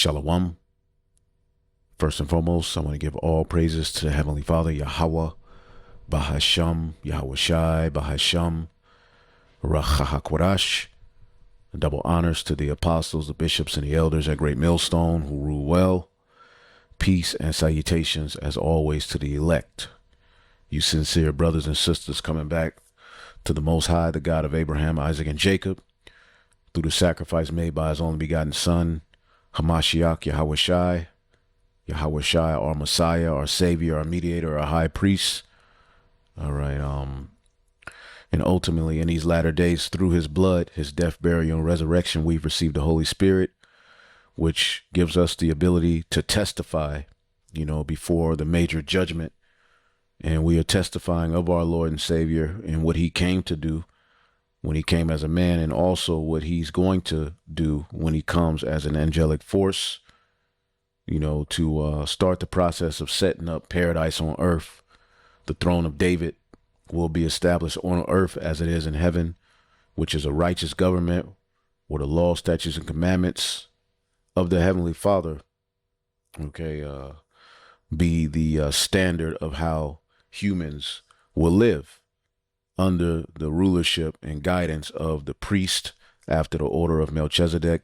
Shalom. First and foremost, I want to give all praises to the Heavenly Father, Yahweh, Bahasham, Yahweh Shai, Bahasham, Rachahakwadash. Double honors to the apostles, the bishops, and the elders at Great Millstone who rule well. Peace and salutations, as always, to the elect. You sincere brothers and sisters coming back to the Most High, the God of Abraham, Isaac, and Jacob, through the sacrifice made by his only begotten Son, Hamashiach, Yahweh Shai, our Messiah, our Savior, our Mediator, our High Priest. All right. And ultimately, in these latter days, through his blood, his death, burial, and resurrection, we've received the Holy Spirit, which gives us the ability to testify, before the major judgment. And we are testifying of our Lord and Savior and what he came to do when he came as a man, and also what he's going to do when he comes as an angelic force, to start the process of setting up paradise on earth. The throne of David will be established on earth as it is in heaven, which is a righteous government where the law, statutes, and commandments of the Heavenly Father, be the standard of how humans will live under the rulership and guidance of the priest after the order of Melchizedek.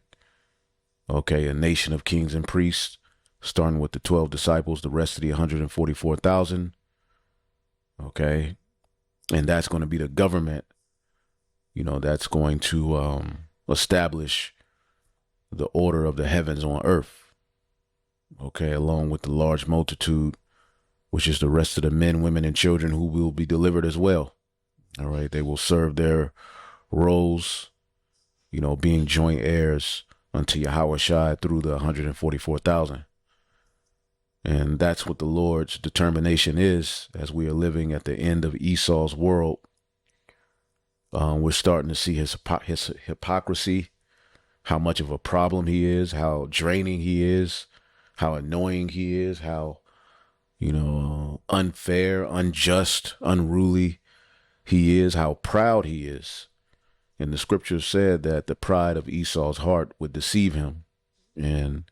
A nation of kings and priests, starting with the 12 disciples, the rest of the 144,000. And that's going to be the government, that's going to establish the order of the heavens on earth. Along with the large multitude, which is the rest of the men, women, and children who will be delivered as well. All right. They will serve their roles, being joint heirs unto Yahweh Shai through the 144,000. And that's what the Lord's determination is as we are living at the end of Esau's world. We're starting to see his hypocrisy, how much of a problem he is, how draining he is, how annoying he is, how, unfair, unjust, unruly he is, how proud he is. And the scripture said that the pride of Esau's heart would deceive him. And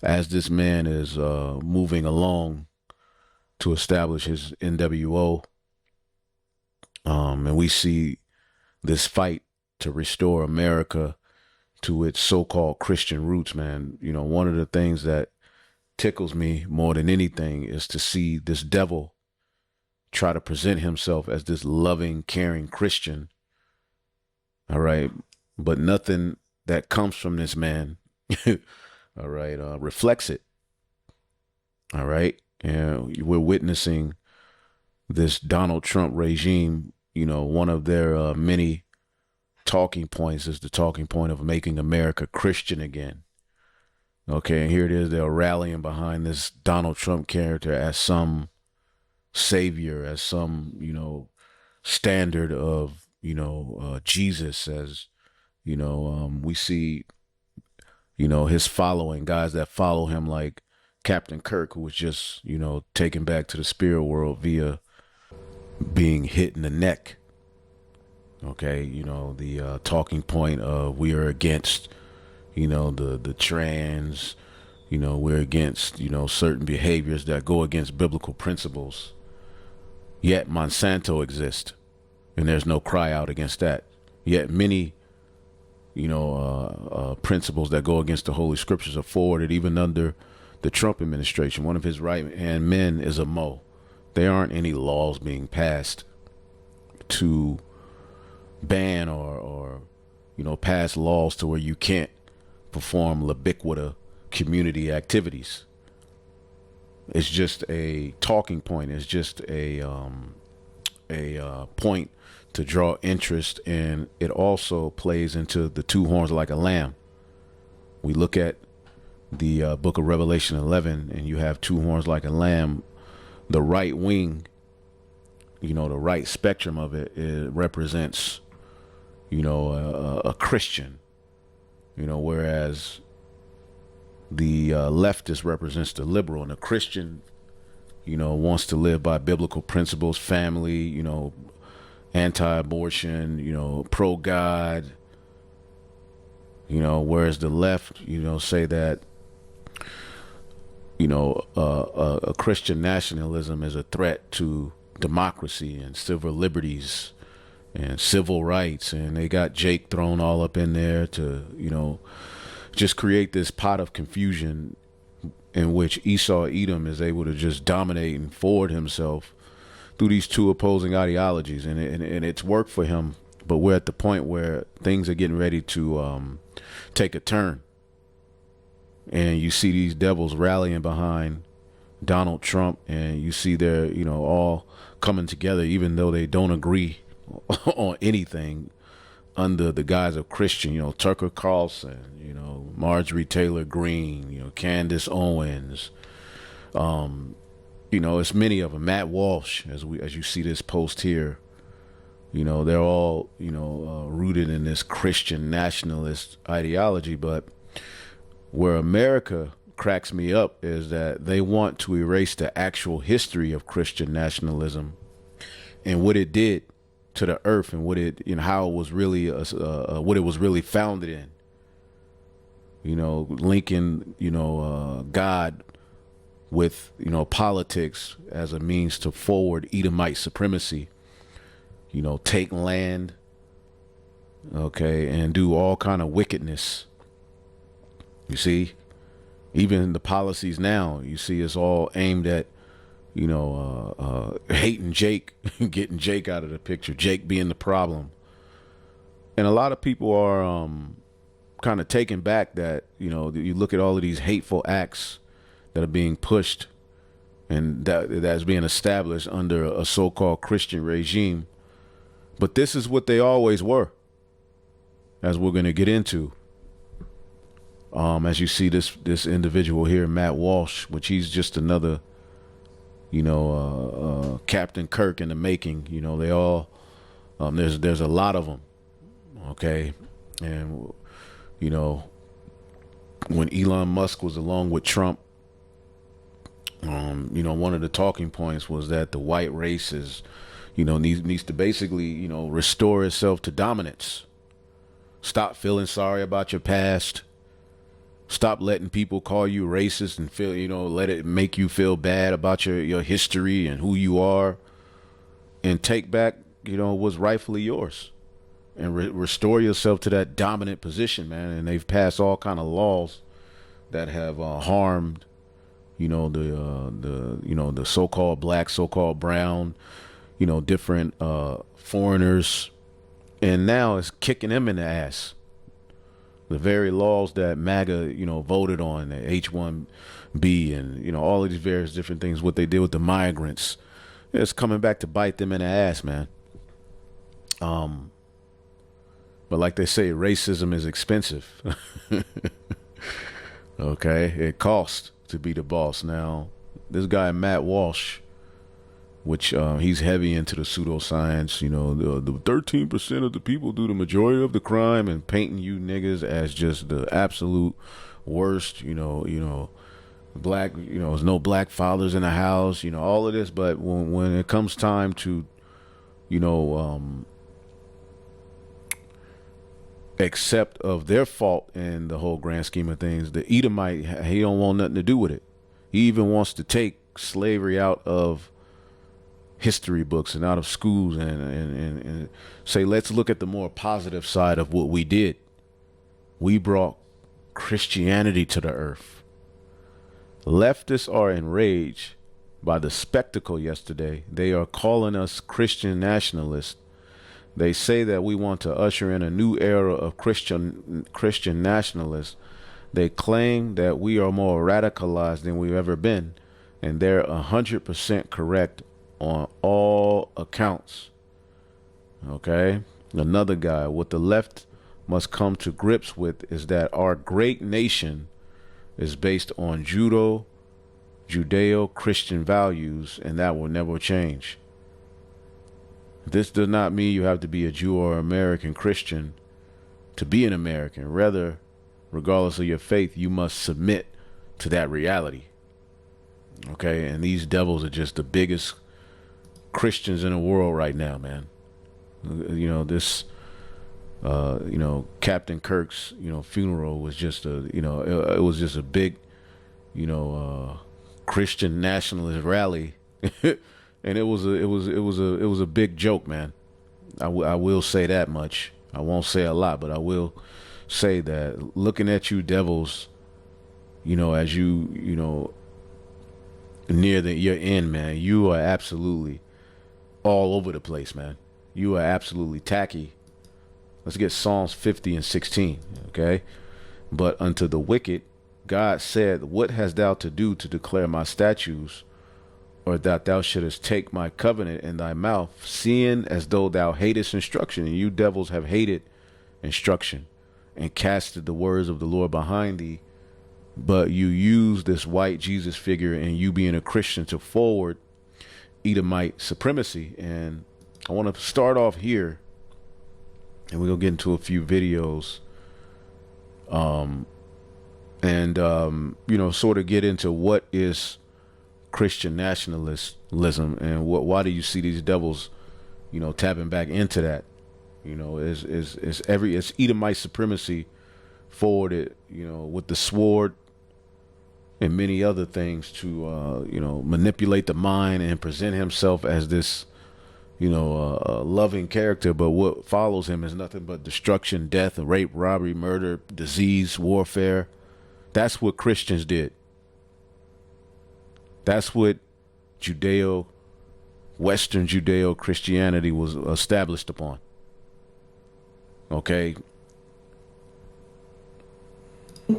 as this man is moving along to establish his NWO, and we see this fight to restore America to its so-called Christian roots, man, one of the things that tickles me more than anything is to see this devil try to present himself as this loving, caring Christian. All right. But nothing that comes from this man, all right, reflects it. All right. And we're witnessing this Donald Trump regime. One of their many talking points is the talking point of making America Christian again. And here it is. They're rallying behind this Donald Trump character as some savior, as some, standard of, Jesus, as, we see, his following, guys that follow him, like Captain Kirk, who was just, taken back to the spirit world via being hit in the neck. The talking point of we are against, the trans, we're against, certain behaviors that go against biblical principles. Yet Monsanto exists, and there's no cry out against that. Yet many, principles that go against the Holy Scriptures are forwarded even under the Trump administration. One of his right-hand men is a Mo. There aren't any laws being passed to ban or pass laws to where you can't perform libiquita community activities. It's just a talking point. It's just a point to draw interest, and it also plays into the two horns like a lamb. We look at the book of Revelation 11, and you have two horns like a lamb. The right wing, the right spectrum of it represents, a Christian, whereas the leftist represents the liberal, and the Christian, wants to live by biblical principles, family, anti-abortion, pro-God, whereas the left, say that a Christian nationalism is a threat to democracy and civil liberties and civil rights. And they got Jake thrown all up in there to, just create this pot of confusion in which Esau Edom is able to just dominate and forward himself through these two opposing ideologies. And it's worked for him. But we're at the point where things are getting ready to take a turn. And you see these devils rallying behind Donald Trump, and you see they're, all coming together, even though they don't agree on anything under the guise of Christian, Tucker Carlson, Marjorie Taylor Greene, Candace Owens, it's many of them, Matt Walsh, as you see this post here, they're all, rooted in this Christian nationalist ideology. But where America cracks me up is that they want to erase the actual history of Christian nationalism and what it did to the earth and what it, how it was really, what it was really founded in. Linking, God with, politics as a means to forward Edomite supremacy, take land, okay, and do all kind of wickedness. You see, even the policies now, you see, it's all aimed at, hating Jake, getting Jake out of the picture, Jake being the problem. And a lot of people are kind of taken back that, you look at all of these hateful acts that are being pushed and that's being established under a so-called Christian regime. But this is what they always were, as we're going to get into. As you see this individual here, Matt Walsh, which he's just another, Captain Kirk in the making. They all, there's a lot of them, okay, and when Elon Musk was along with Trump, one of the talking points was that the white race is, needs to basically, restore itself to dominance. Stop feeling sorry about your past. Stop letting people call you racist and feel, let it make you feel bad about your history and who you are, and take back, what's rightfully yours and restore yourself to that dominant position, man. And they've passed all kind of laws that have harmed, the so-called black, so-called brown, different foreigners. And now it's kicking them in the ass. The very laws that MAGA, voted on, the H-1B and, all of these various different things, what they did with the migrants, it's coming back to bite them in the ass, man. But like they say, racism is expensive. Okay, it costs to be the boss. Now, this guy, Matt Walsh, which he's heavy into the pseudoscience, the 13% of the people do the majority of the crime, and painting you niggas as just the absolute worst, black, there's no black fathers in the house, all of this. But when it comes time to, accept of their fault in the whole grand scheme of things, the Edomite, he don't want nothing to do with it. He even wants to take slavery out of history books and out of schools and say, let's look at the more positive side of what we did. We brought Christianity to the earth. Leftists are enraged by the spectacle yesterday. They are calling us Christian nationalists. They say that we want to usher in a new era of Christian nationalists. They claim that we are more radicalized than we've ever been, and they're 100% correct on all accounts. Okay, another guy, what the left must come to grips with is that our great nation is based on Judeo-Christian values, and that will never change. This does not mean you have to be a Jew or American Christian to be an American. Rather, regardless of your faith, you must submit to that reality. Okay, and these devils are just the biggest Christians in the world right now, man. This Captain Kirk's funeral was just a it was just a big Christian nationalist rally, and it was a big joke, man. I will say that much. I won't say a lot, but I will say that looking at you devils, as you near your end, man, you are absolutely all over the place, man. You are absolutely tacky. Let's get Psalms 50 and 16, okay? But unto the wicked, God said, what hast thou to do to declare my statutes, or that thou shouldest take my covenant in thy mouth, seeing as though thou hatest instruction? And you devils have hated instruction and casted the words of the Lord behind thee. But you use this white Jesus figure and you being a Christian to forward Edomite supremacy. And I want to start off here, and we're going to get into a few videos sort of get into what is Christian nationalism and why do you see these devils, tapping back into that? It's Edomite supremacy forwarded, with the sword and many other things to, manipulate the mind and present himself as this, a loving character. But what follows him is nothing but destruction, death, rape, robbery, murder, disease, warfare. That's what Christians did. That's what Western Judeo-Christianity was established upon. Okay.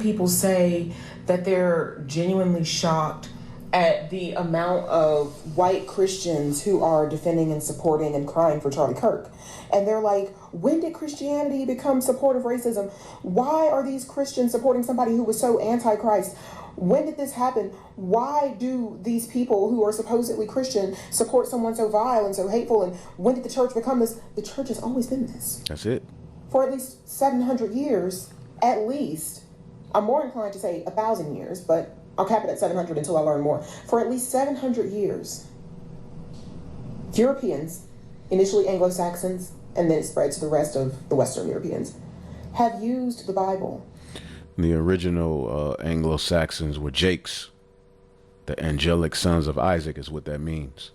People say that they're genuinely shocked at the amount of white Christians who are defending and supporting and crying for Charlie Kirk. And they're like, when did Christianity become supportive racism? Why are these Christians supporting somebody who was so anti-Christ? When did this happen? Why do these people who are supposedly Christian support someone so vile and so hateful? And when did the church become this? The church has always been this. That's it. For at least 700 years, at least. I'm more inclined to say 1,000 years, but I'll cap it at 700 until I learn more. For at least 700 years, Europeans, initially Anglo-Saxons, and then it spread to the rest of the Western Europeans, have used the Bible. The original Anglo-Saxons were Jakes. The angelic sons of Isaac is what that means.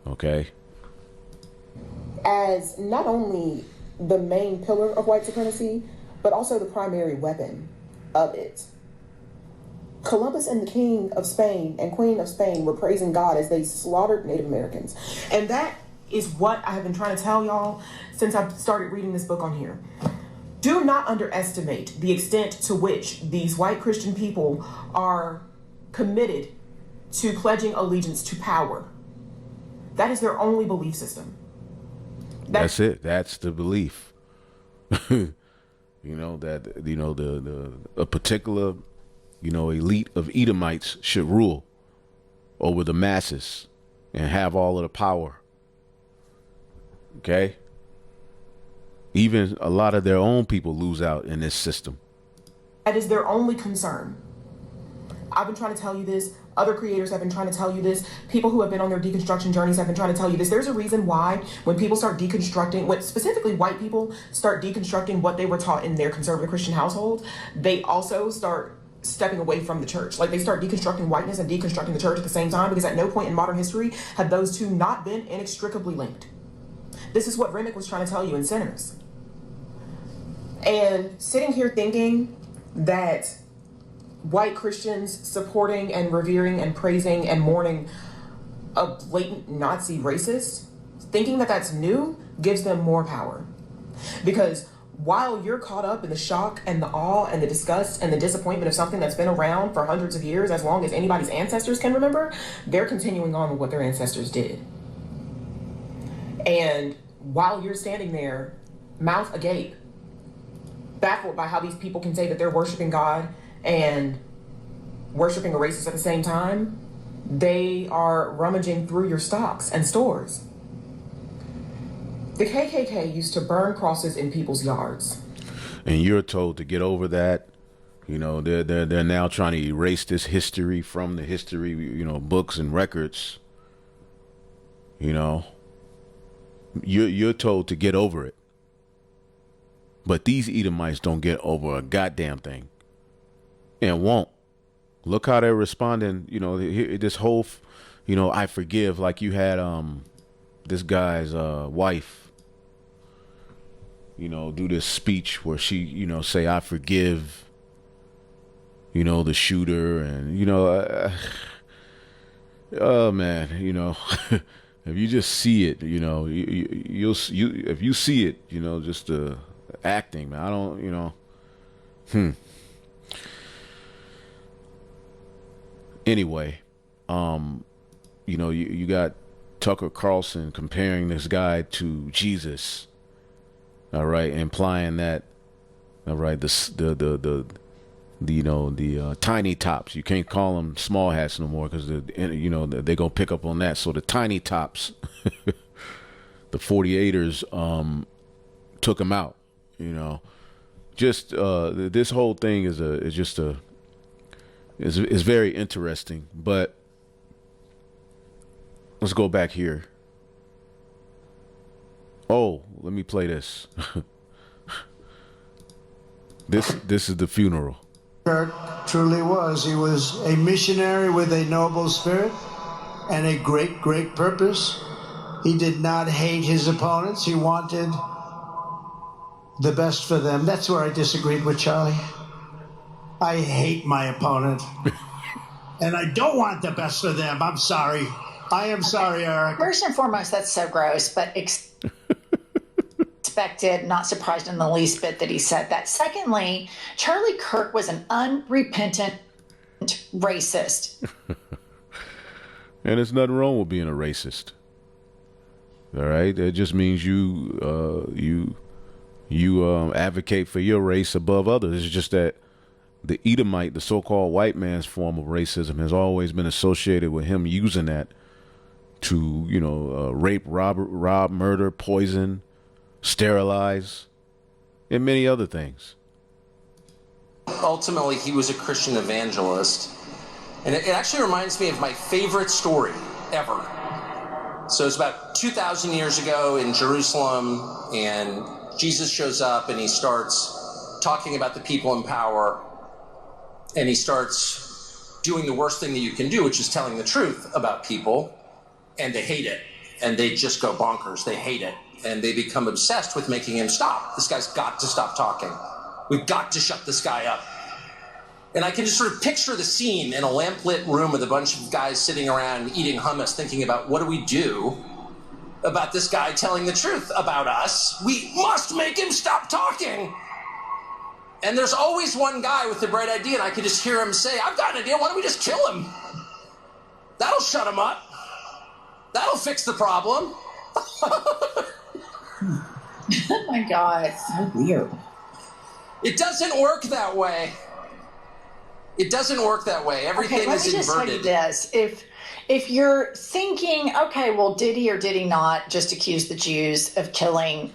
Okay? As not only the main pillar of white supremacy, but also the primary weapon of it. Columbus and the King of Spain and Queen of Spain were praising God as they slaughtered Native Americans. And that is what I have been trying to tell y'all since I've started reading this book on here. Do not underestimate the extent to which these white Christian people are committed to pledging allegiance to power. That is their only belief system. That's it. That's the belief. A particular, elite of Edomites should rule over the masses and have all of the power. Okay? Even a lot of their own people lose out in this system. That is their only concern. I've been trying to tell you this. Other creators have been trying to tell you this. People who have been on their deconstruction journeys have been trying to tell you this. There's a reason why when people start deconstructing, when specifically white people start deconstructing what they were taught in their conservative Christian household, they also start stepping away from the church. Like they start deconstructing whiteness and deconstructing the church at the same time, because at no point in modern history have those two not been inextricably linked. This is what Remick was trying to tell you in Sinners. And sitting here thinking that white Christians supporting and revering and praising and mourning a blatant Nazi racist, thinking that that's new, gives them more power. Because while you're caught up in the shock and the awe and the disgust and the disappointment of something that's been around for hundreds of years, as long as anybody's ancestors can remember, they're continuing on with what their ancestors did. And while you're standing there, mouth agape, baffled by how these people can say that they're worshiping God and worshiping a racist at the same time, they are rummaging through your stocks and stores. The KKK used to burn crosses in people's yards. And you're told to get over that. They're now trying to erase this history from the history, books and records. You're told to get over it. But these Edomites don't get over a goddamn thing. And won't. Look how they're responding. You know, this whole, I forgive. Like you had this guy's wife, do this speech where she, say I forgive, the shooter, and oh man, if you just see it, if you see it, just the acting, man. I don't, Anyway, you got Tucker Carlson comparing this guy to Jesus. All right, implying that, all right, the tiny tops. You can't call them small hats no more because they're gonna pick up on that. So the tiny tops, the 48ers, took him out. Just this whole thing is very interesting. But let's go back here. Oh, let me play this. This is the funeral. Kirk truly was. He was a missionary with a noble spirit and a great, great purpose. He did not hate his opponents. He wanted the best for them. That's where I disagreed with Charlie. I hate my opponent. And I don't want the best for them. I'm sorry. I am sorry, Eric. First and foremost, that's so gross, but expected, not surprised in the least bit that he said that. Secondly, Charlie Kirk was an unrepentant racist. And there's nothing wrong with being a racist. All right? It just means you advocate for your race above others. It's just that the Edomite, the so-called white man's form of racism, has always been associated with him using that to, rape, rob, murder, poison, sterilize, and many other things. Ultimately, he was a Christian evangelist. And it actually reminds me of my favorite story ever. So it's about 2,000 years ago in Jerusalem, and Jesus shows up and he starts talking about the people in power. And he starts doing the worst thing that you can do, which is telling the truth about people. And they hate it. And they just go bonkers. They hate it. And they become obsessed with making him stop. This guy's got to stop talking. We've got to shut this guy up. And I can just sort of picture the scene in a lamplit room with a bunch of guys sitting around eating hummus, thinking about what do we do about this guy telling the truth about us? We must make him stop talking. And there's always one guy with the bright idea, and I can just hear him say, I've got an idea, why don't we just kill him? That'll shut him up. That'll fix the problem. Oh my God, it's so weird. It doesn't work that way. It doesn't work that way. Everything Okay, let is me just tell inverted. you this. If you're thinking, okay, well, did he or did he not just accuse the Jews of killing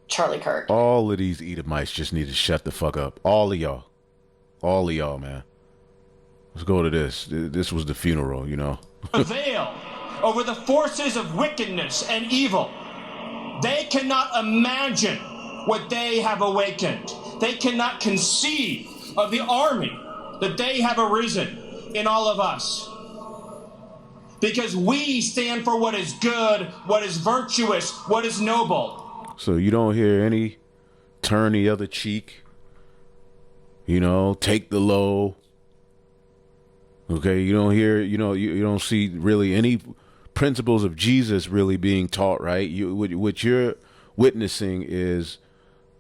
Charlie Kirk? All of these Edomites just need to shut the fuck up. All of y'all. All of y'all, man. Let's go to this. This was the funeral, A veil over the forces of wickedness and evil. They cannot imagine what they have awakened. They cannot conceive of the army that they have arisen in all of us. Because we stand for what is good, what is virtuous, what is noble. So you don't hear any turn the other cheek, take the low. Okay, you don't hear, you don't see really any principles of Jesus really being taught, right? What you're witnessing is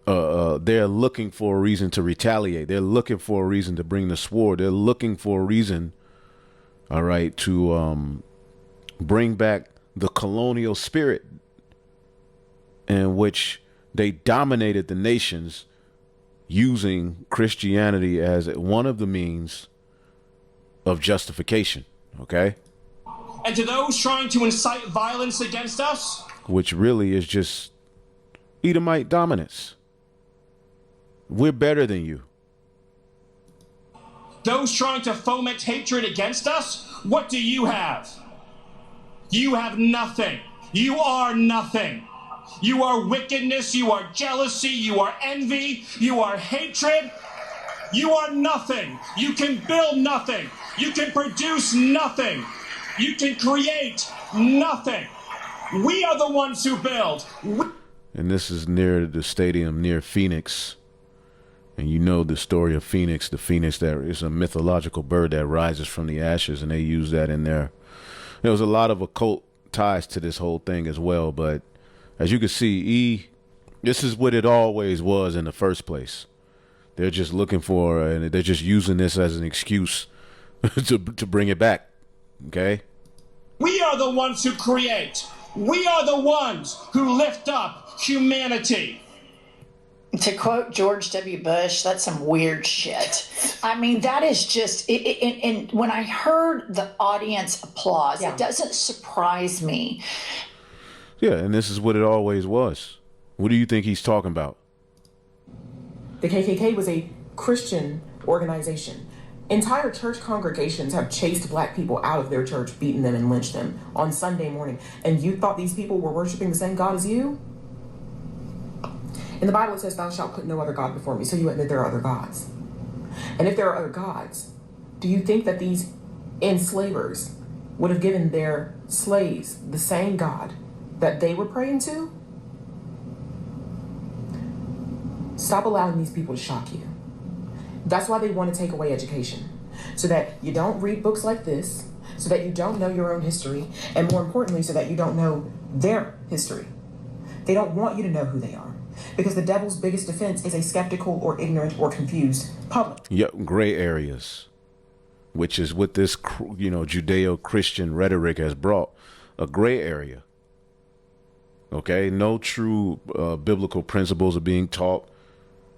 they're looking for a reason to retaliate. They're looking for a reason to bring the sword. They're looking for a reason, all right, to bring back the colonial spirit in which they dominated the nations using Christianity as one of the means of justification, okay? And to those trying to incite violence against us, which really is just Edomite dominance. We're better than you. those trying to foment hatred against us, what do you have? You have nothing. You are nothing. You are wickedness, you are jealousy, you are envy, you are hatred. You are nothing. You can build nothing. You can produce nothing. You can create nothing. We are the ones who build. And this is near the stadium near Phoenix. And you know the story of Phoenix. The phoenix that is a mythological bird that rises from the ashes, and they use that in there. There was a lot of occult ties to this whole thing as well. But as you can see, this is what it always was in the first place. They're just looking for, and they're just using this as an excuse to bring it back. Okay? We are the ones who create. We are the ones who lift up humanity. To quote George W. Bush, that's some weird shit. I mean, that is just, and when I heard the audience applause, it doesn't surprise me. Yeah, and this is what it always was. What do you think he's talking about? The KKK was a Christian organization. Entire church congregations have chased black people out of their church, beaten them, and lynched them on Sunday morning. And you thought these people were worshiping the same God as you? In the Bible, it says, thou shalt put no other God before me. So you admit there are other gods. And if there are other gods, do you think that these enslavers would have given their slaves the same God that they were praying to? Stop allowing these people to shock you. That's why they want to take away education. So that you don't read books like this, so that you don't know your own history, and more importantly, so that you don't know their history. They don't want you to know who they are. Because the devil's biggest defense is a skeptical or ignorant or confused public. Yep, gray areas, which is what this, Judeo-Christian rhetoric has brought. A gray area. Okay, no true biblical principles are being taught.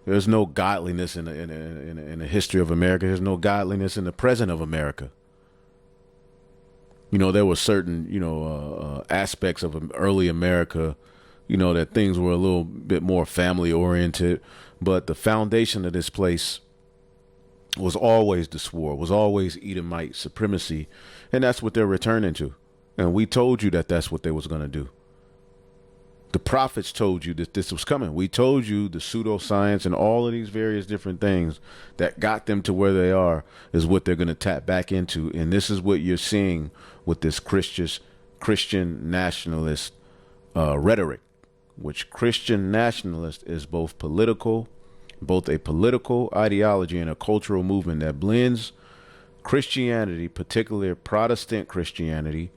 There's no godliness in the history of America. There's no godliness in the present of America. There were certain, aspects of early America, that things were a little bit more family oriented. But the foundation of this place was always the sword, was always Edomite supremacy. And that's what they're returning to. And we told you that that's what they was going to do. The prophets told you that this was coming. We told you the pseudoscience and all of these various different things that got them to where they are is what they're going to tap back into. And this is what you're seeing with this Christian nationalist rhetoric, which Christian nationalist is both a political ideology and a cultural movement that blends Christianity, particularly Protestant Christianity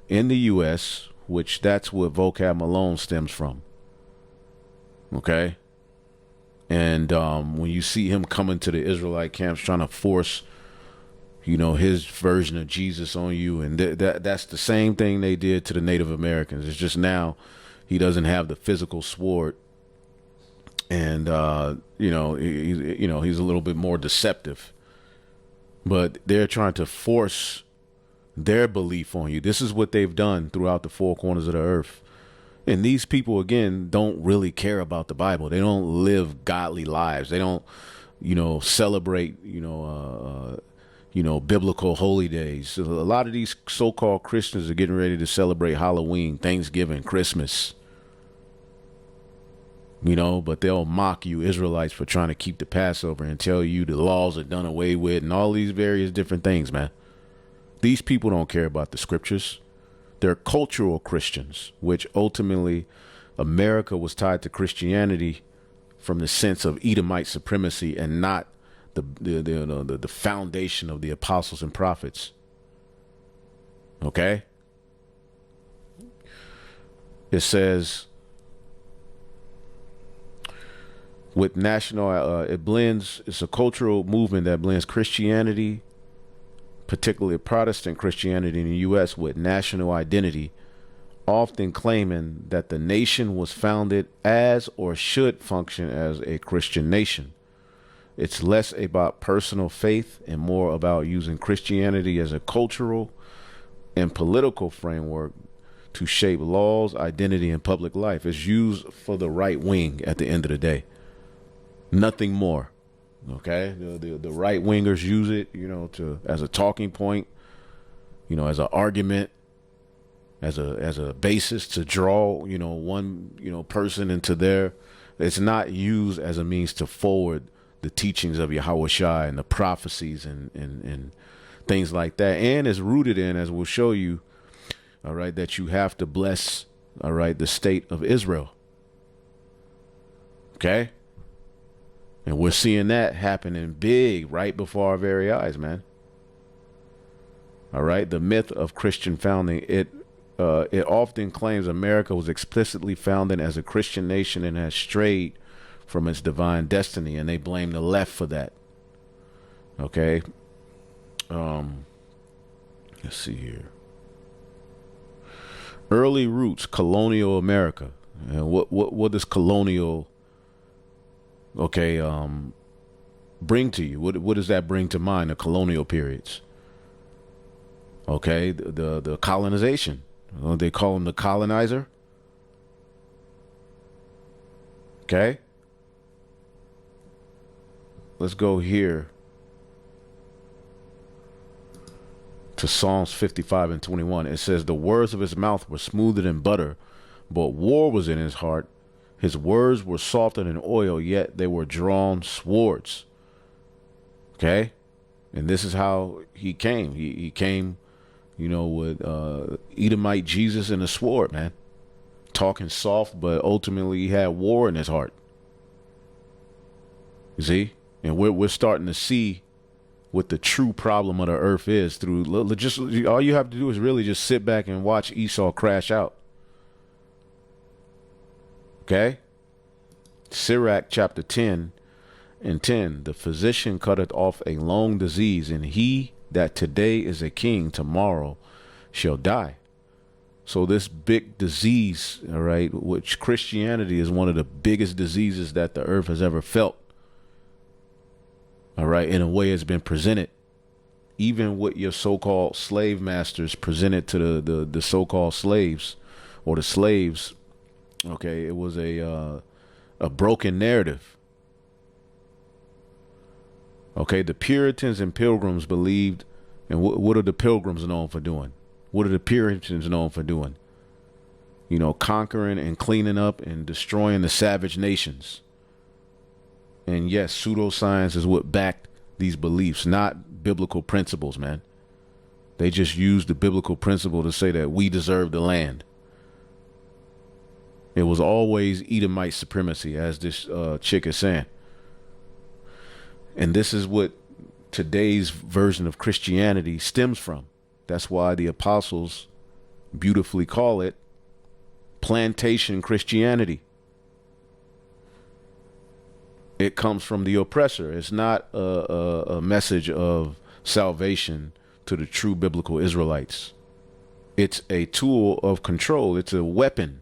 in the U.S., which that's what vocab Malone stems from. Okay. And when you see him coming to the Israelite camps trying to force, his version of Jesus on you, and that's the same thing they did to the Native Americans. It's just now he doesn't have the physical sword, and he's a little bit more deceptive. But they're trying to force their belief on you. This is what they've done throughout the four corners of the earth. And these people, again, don't really care about the Bible. They don't live godly lives. They don't, celebrate, biblical holy days. So a lot of these so-called Christians are getting ready to celebrate Halloween, Thanksgiving, Christmas. But they'll mock you Israelites for trying to keep the Passover and tell you the laws are done away with and all these various different things, man. These people don't care about the scriptures. They're cultural Christians, which ultimately America was tied to Christianity from the sense of Edomite supremacy and not the foundation of the apostles and prophets. Okay? It says with it's a cultural movement that blends Christianity, particularly Protestant Christianity in the U.S., with national identity, often claiming that the nation was founded as or should function as a Christian nation. It's less about personal faith and more about using Christianity as a cultural and political framework to shape laws, identity, and public life. It's used for the right wing at the end of the day. Nothing more. Okay, the right wingers use it, as a talking point, as an argument, as a basis to draw, one, person into their. It's not used as a means to forward the teachings of Yahweh Shai and the prophecies and things like that. And it's rooted in, as we'll show you, all right, that you have to bless, all right, the state of Israel. Okay? And we're seeing that happening big right before our very eyes, man. All right? The myth of Christian founding, it often claims America was explicitly founded as a Christian nation and has strayed from its divine destiny, and they blame the left for that. Okay? Let's see here. Early roots, colonial America. And what does colonial, okay, bring to you? What does that bring to mind, the colonial periods? Okay, the colonization. They call him the colonizer. Okay. Let's go here to Psalms 55 and 21. It says, the words of his mouth were smoother than butter, but war was in his heart. His words were softer than oil, yet they were drawn swords. Okay? And this is how he came. He came, you know, with Edomite Jesus and a sword, man. Talking soft, but ultimately he had war in his heart. You see? And we're starting to see what the true problem of the earth is through just all you have to do is really just sit back and watch Esau crash out. Okay? Sirach chapter 10 and 10. The physician cutteth off a long disease, and he that today is a king, tomorrow shall die. So this big disease, all right, which Christianity is one of the biggest diseases that the earth has ever felt. All right, in a way it's been presented, even what your so-called slave masters presented to the so-called slaves or the slaves. Okay, it was a broken narrative. Okay, the Puritans and Pilgrims believed, and what are the Pilgrims known for doing? What are the Puritans known for doing? You know, conquering and cleaning up and destroying the savage nations. And yes, pseudoscience is what backed these beliefs, not biblical principles, man. They just used the biblical principle to say that we deserve the land. It was always Edomite supremacy, as this chick is saying. And this is what today's version of Christianity stems from. That's why the apostles beautifully call it plantation Christianity. It comes from the oppressor. It's not a message of salvation to the true biblical Israelites. It's a tool of control. It's a weapon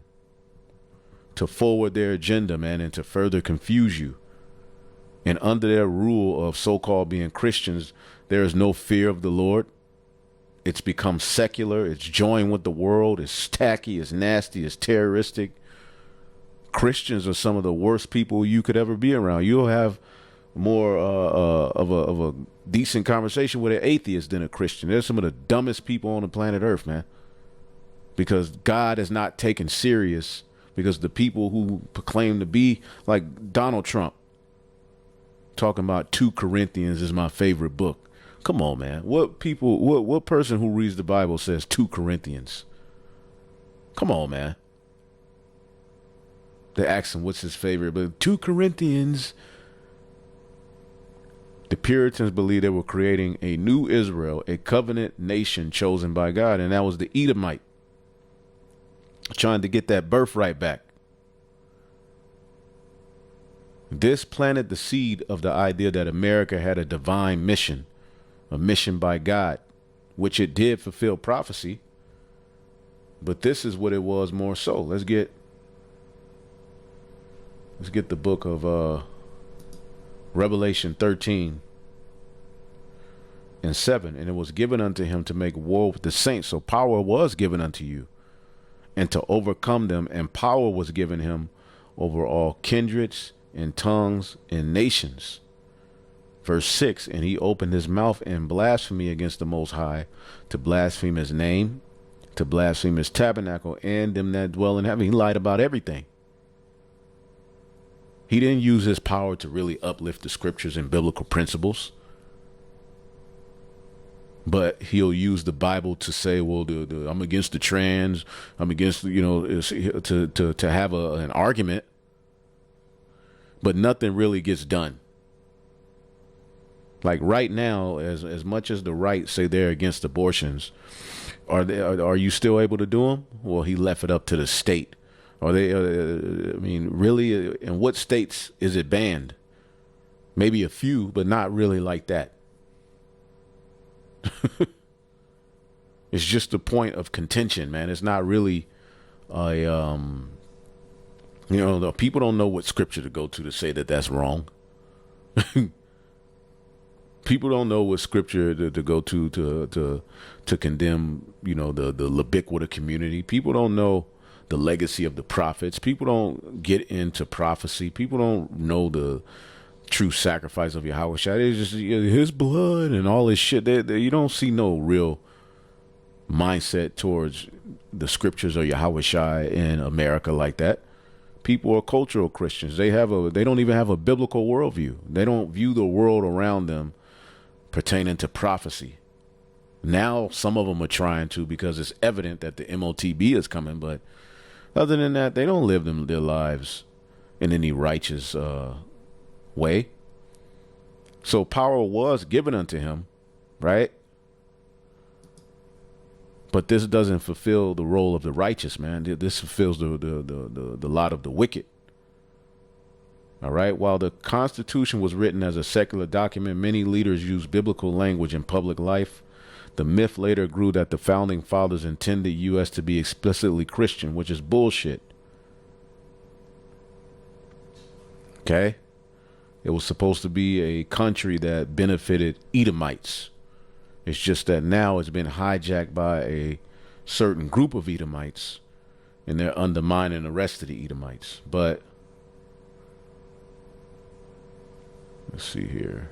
to forward their agenda, man, and to further confuse you. And under their rule of so-called being Christians, there is no fear of the Lord. It's become secular. It's joined with the world. It's tacky. It's nasty. It's terroristic. Christians are some of the worst people you could ever be around. You'll have more of a decent conversation with an atheist than a Christian. They're some of the dumbest people on the planet Earth, man. Because God is not taken serious. Because the people who proclaim to be like Donald Trump, talking about 2 Corinthians is my favorite book. Come on, man. What person who reads the Bible says 2 Corinthians? Come on, man. They asked him what's his favorite, but 2 Corinthians. The Puritans believed they were creating a new Israel, a covenant nation chosen by God, and that was the Edomite, trying to get that birthright back. This planted the seed of the idea that America had a divine mission, a mission by God, which it did fulfill prophecy. But this is what it was more so. Let's get the book of Revelation 13 and 7. And it was given unto him to make war with the saints. So power was given unto you, and to overcome them. And power was given him over all kindreds and tongues and nations. Verse 6, and he opened his mouth in blasphemy against the Most High, to blaspheme his name, to blaspheme his tabernacle, and them that dwell in heaven. He lied about everything. He didn't use his power to really uplift the scriptures and biblical principles. But he'll use the Bible to say, well, I'm against the trans. I'm against, to have an argument. But nothing really gets done. Like right now, as much as the right say they're against abortions, are you still able to do them? Well, he left it up to the state. Are they? Really? In what states is it banned? Maybe a few, but not really like that. It's just a point of contention, man. It's not really the people don't know what scripture to go to say that that's wrong. People don't know what scripture to go to condemn, the Labiquita community. People don't know the legacy of the prophets. People don't get into prophecy. People don't know the true sacrifice of Yahweh. It's just his blood and all this shit. You don't see no real mindset towards the scriptures of Yahweh in America like that. People are cultural Christians. They don't even have a biblical worldview. They don't view the world around them pertaining to prophecy. Now some of them are trying to, because it's evident that the MOTB is coming, but other than that, they don't live their lives in any righteous way. So power was given unto him, right? But this doesn't fulfill the role of the righteous, man. This fulfills the lot of the wicked. All right. While the Constitution was written as a secular document, many leaders used biblical language in public life. The myth later grew that the founding fathers intended U.S. to be explicitly Christian, which is bullshit. Okay. It was supposed to be a country that benefited Edomites. It's just that now it's been hijacked by a certain group of Edomites, and they're undermining the rest of the Edomites. But let's see here.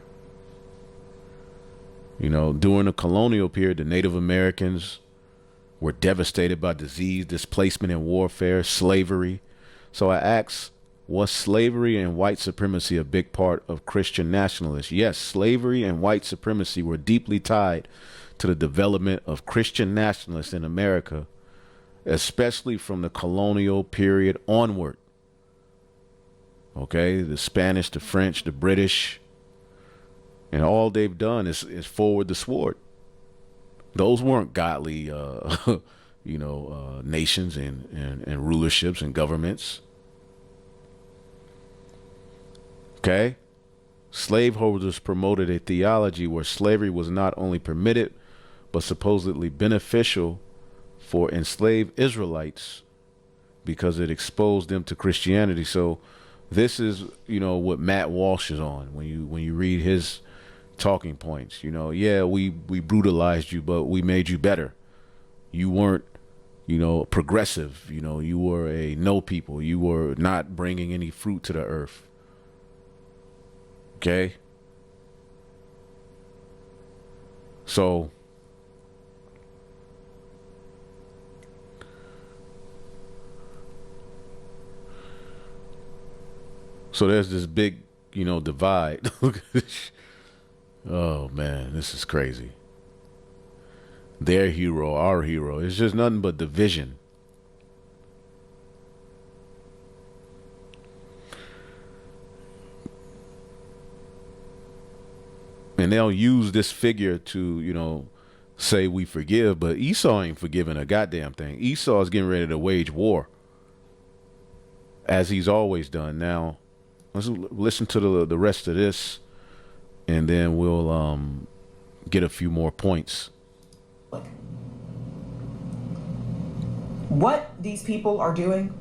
During the colonial period, the Native Americans were devastated by disease, displacement, and warfare, slavery. So I asked, was slavery and white supremacy a big part of Christian nationalists? Yes, slavery and white supremacy were deeply tied to the development of Christian nationalists in America, especially from the colonial period onward. Okay, the Spanish, the French, the British, and all they've done is forward the sword. Those weren't godly, nations and rulerships and governments. Okay? Slaveholders promoted a theology where slavery was not only permitted, but supposedly beneficial for enslaved Israelites because it exposed them to Christianity. So this is, what Matt Walsh is on when you read his talking points. We brutalized you, but we made you better. You weren't, progressive. You were a no people. You were not bringing any fruit to the earth. Okay? So there's this big, divide. Oh man, this is crazy. Their hero, our hero. It's just nothing but division. And they'll use this figure to, say we forgive, but Esau ain't forgiving a goddamn thing. Esau is getting ready to wage war, as he's always done. Now, let's listen to the rest of this, and then we'll get a few more points. What these people are doing,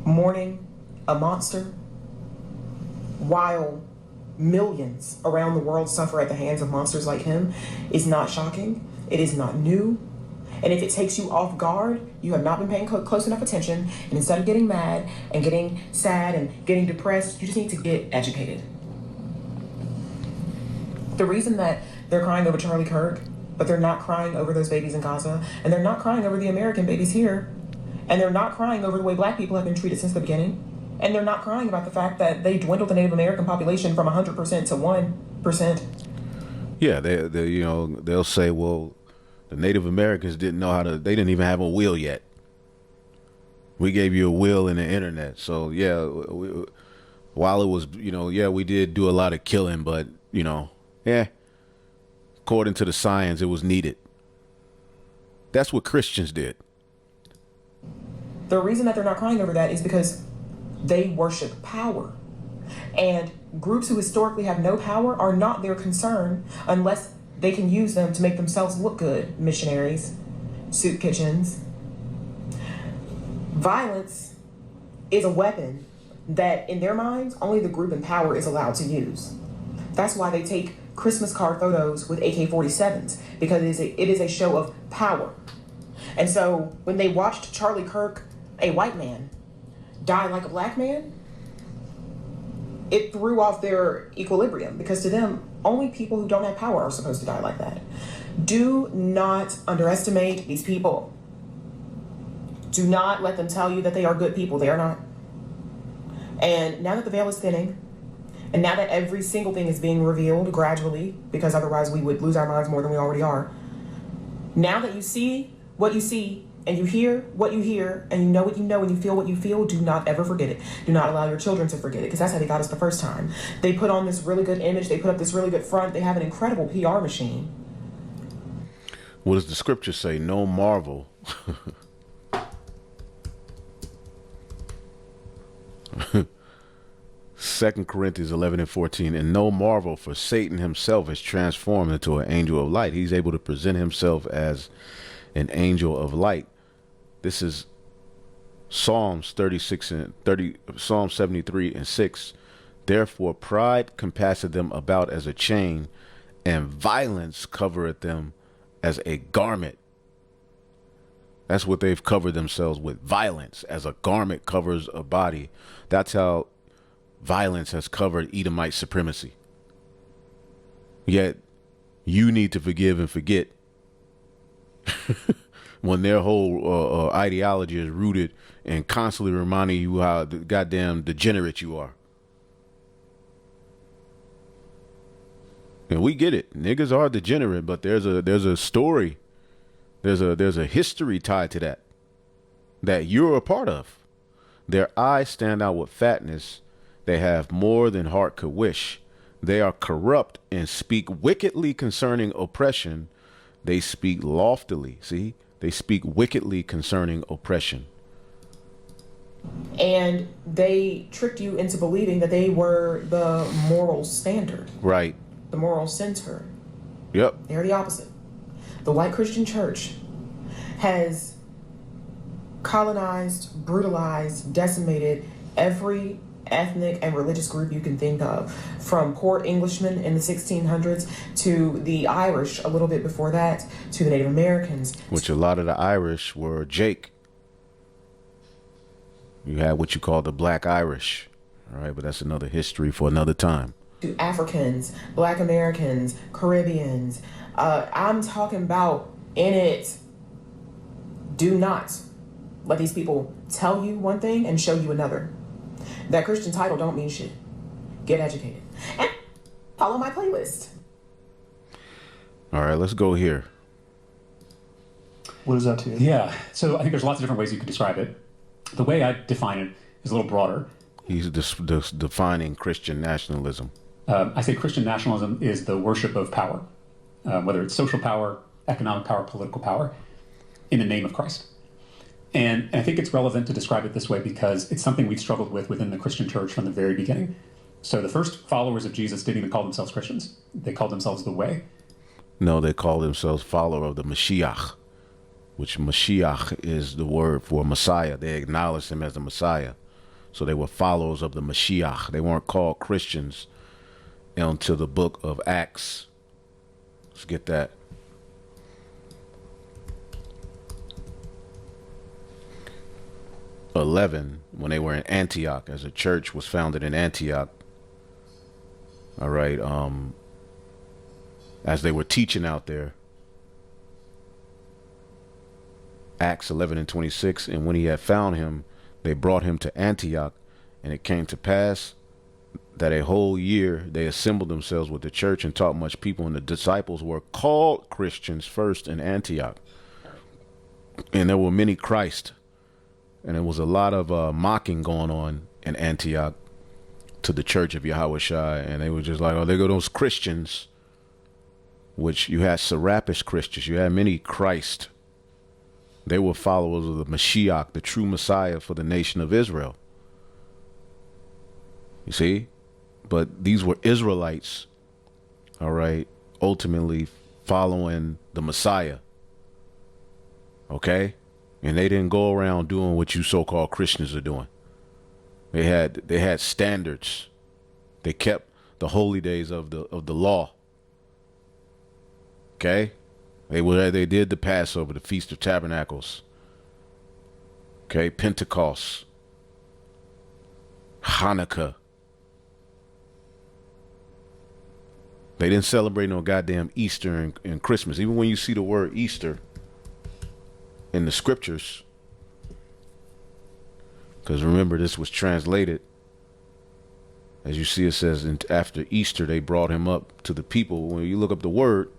mourning a monster, while millions around the world suffer at the hands of monsters like him, is not shocking. It is not new. And if it takes you off guard, you have not been paying close enough attention. And instead of getting mad and getting sad and getting depressed, you just need to get educated. The reason that they're crying over Charlie Kirk, but they're not crying over those babies in Gaza, and they're not crying over the American babies here, and they're not crying over the way black people have been treated since the beginning, And they're not crying about the fact that they dwindled the Native American population from 100% to 1%. Yeah, they you know, they'll say, well, the Native Americans didn't know how to, they didn't even have a will yet. We gave you a will in the internet. So yeah, while it was, you know, yeah, we did do a lot of killing, but you know, yeah, according to the science, it was needed. That's what Christians did. The reason that they're not crying over that is because they worship power. And groups who historically have no power are not their concern unless they can use them to make themselves look good. Missionaries, soup kitchens. Violence is a weapon that, in their minds, only the group in power is allowed to use. That's why they take Christmas card photos with AK-47s, because it is a show of power. And so when they watched Charlie Kirk, a white man, die like a black man, it threw off their equilibrium, because to them, only people who don't have power are supposed to die like that. Do not underestimate these people. Do not let them tell you that they are good people. They are not. And now that the veil is thinning, and now that every single thing is being revealed gradually, because otherwise we would lose our minds more than we already are, now that you see what you see, and you hear what you hear, and you know what you know, and you feel what you feel, do not ever forget it. Do not allow your children to forget it, because that's how they got us the first time. They put on this really good image. They put up this really good front. They have an incredible PR machine. What does the scripture say? No marvel. 2 Corinthians 11:14, and no marvel, for Satan himself is transformed into an angel of light. He's able to present himself as an angel of light. This is Psalms 73:6. Therefore pride compasseth them about as a chain, and violence covereth them as a garment. That's what they've covered themselves with, violence, as a garment covers a body. That's how violence has covered Edomite supremacy. Yet you need to forgive and forget when their whole ideology is rooted in constantly reminding you how goddamn degenerate you are. And we get it. Niggas are degenerate, but there's a story. There's a history tied to that you're a part of. Their eyes stand out with fatness. They have more than heart could wish. They are corrupt and speak wickedly concerning oppression. They speak loftily. See, they speak wickedly concerning oppression. And they tricked you into believing that they were the moral standard. Right. The moral center. Yep. They're the opposite. The white Christian church has colonized, brutalized, decimated every ethnic and religious group you can think of, from poor Englishmen in the 1600s to the Irish a little bit before that, to the Native Americans. Which a lot of the Irish were Jake. You had what you call the Black Irish. All right, but that's another history for another time. To Africans, Black Americans, Caribbeans. I'm talking about in it. Do not let these people tell you one thing and show you another. That Christian title don't mean shit. Get educated. And follow my playlist. All right, let's go here. What is that to you? Yeah, so I think there's lots of different ways you could describe it. The way I define it is a little broader. He's defining Christian nationalism. I say Christian nationalism is the worship of power, whether it's social power, economic power, political power, in the name of Christ. And I think it's relevant to describe it this way because it's something we've struggled with within the Christian church from the very beginning. So the first followers of Jesus didn't even call themselves Christians. They called themselves the Way. No, they call themselves follower of the Mashiach, which Mashiach is the word for Messiah. They acknowledged him as the Messiah. So they were followers of the Mashiach. They weren't called Christians until the book of Acts. Let's get that. When they were in Antioch, as a church was founded in Antioch. All right. As they were teaching out there. Acts 11:26. And when he had found him, they brought him to Antioch, And it came to pass that a whole year they assembled themselves with the church and taught much people, and the disciples were called Christians first in Antioch. And there were many Christ, and there was a lot of mocking going on in Antioch to the church of Yahweh Shai, and they were just like, oh, there go those Christians, which you had Serapis Christians, you had many Christ. They were followers of the Mashiach, the true Messiah for the nation of Israel. You see? But these were Israelites, all right, ultimately following the Messiah. Okay? And they didn't go around doing what you so-called Christians are doing. They had standards. They kept the holy days of the law. Okay? They did the Passover, the Feast of Tabernacles. Okay, Pentecost, Hanukkah. They didn't celebrate no goddamn Easter and Christmas. Even when you see the word Easter in the scriptures, because remember, this was translated, as you see, it says, after Easter, they brought him up to the people. When you look up the word,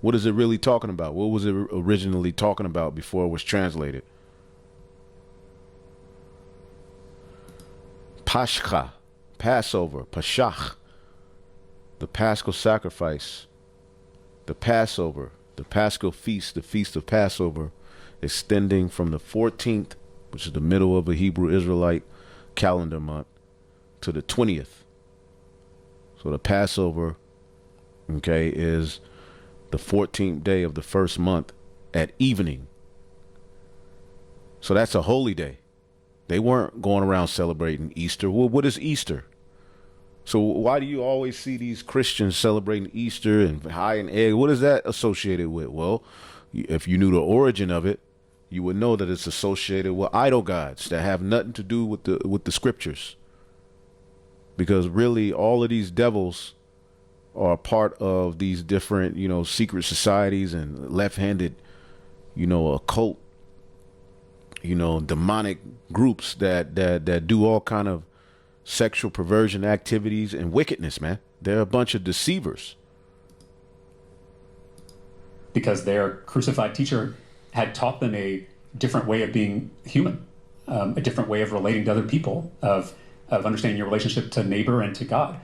what is it really talking about? What was it originally talking about before it was translated? Pashcha, Passover, Pashach, the Paschal sacrifice, the Passover, the Paschal feast, the Feast of Passover, extending from the 14th, which is the middle of a Hebrew Israelite calendar month, to the 20th. So the Passover, okay, is the 14th day of the first month at evening. So that's a holy day. They weren't going around celebrating Easter. Well, what is Easter? So why do you always see these Christians celebrating Easter and high and egg? What is that associated with? Well, if you knew the origin of it, you would know that it's associated with idol gods that have nothing to do with the scriptures. Because really, all of these devils are part of these different, secret societies and left-handed, occult, demonic groups that do all kind of sexual perversion activities and wickedness, man. They're a bunch of deceivers. Because their crucified teacher had taught them a different way of being human, a different way of relating to other people, of understanding your relationship to neighbor and to God.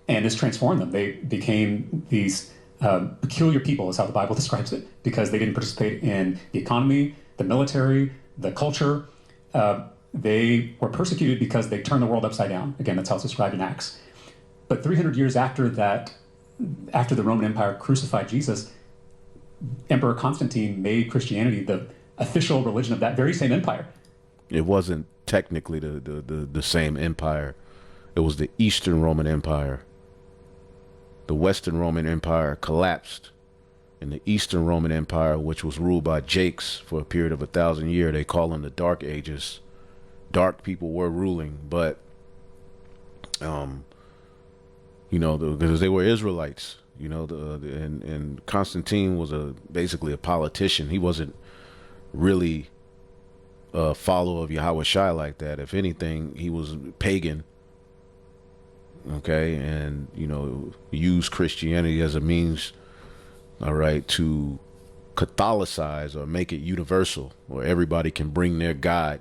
And this transformed them. They became these peculiar people, is how the Bible describes it, because they didn't participate in the economy, the military, the culture. They were persecuted because they turned the world upside down. Again, that's how it's described in Acts. But 300 years after that, after the Roman Empire crucified Jesus, Emperor Constantine made Christianity the official religion of that very same empire. It wasn't technically the same empire. It was the Eastern Roman Empire. The Western Roman Empire collapsed. And the Eastern Roman Empire, which was ruled by Jakes for a period of 1,000 years, they call them the Dark Ages. Dark people were ruling, but, because they were Israelites, and Constantine was basically a politician. He wasn't really a follower of Yahweh Shai like that. If anything, he was pagan. Okay, and used Christianity as a means, all right, to Catholicize or make it universal, where everybody can bring their God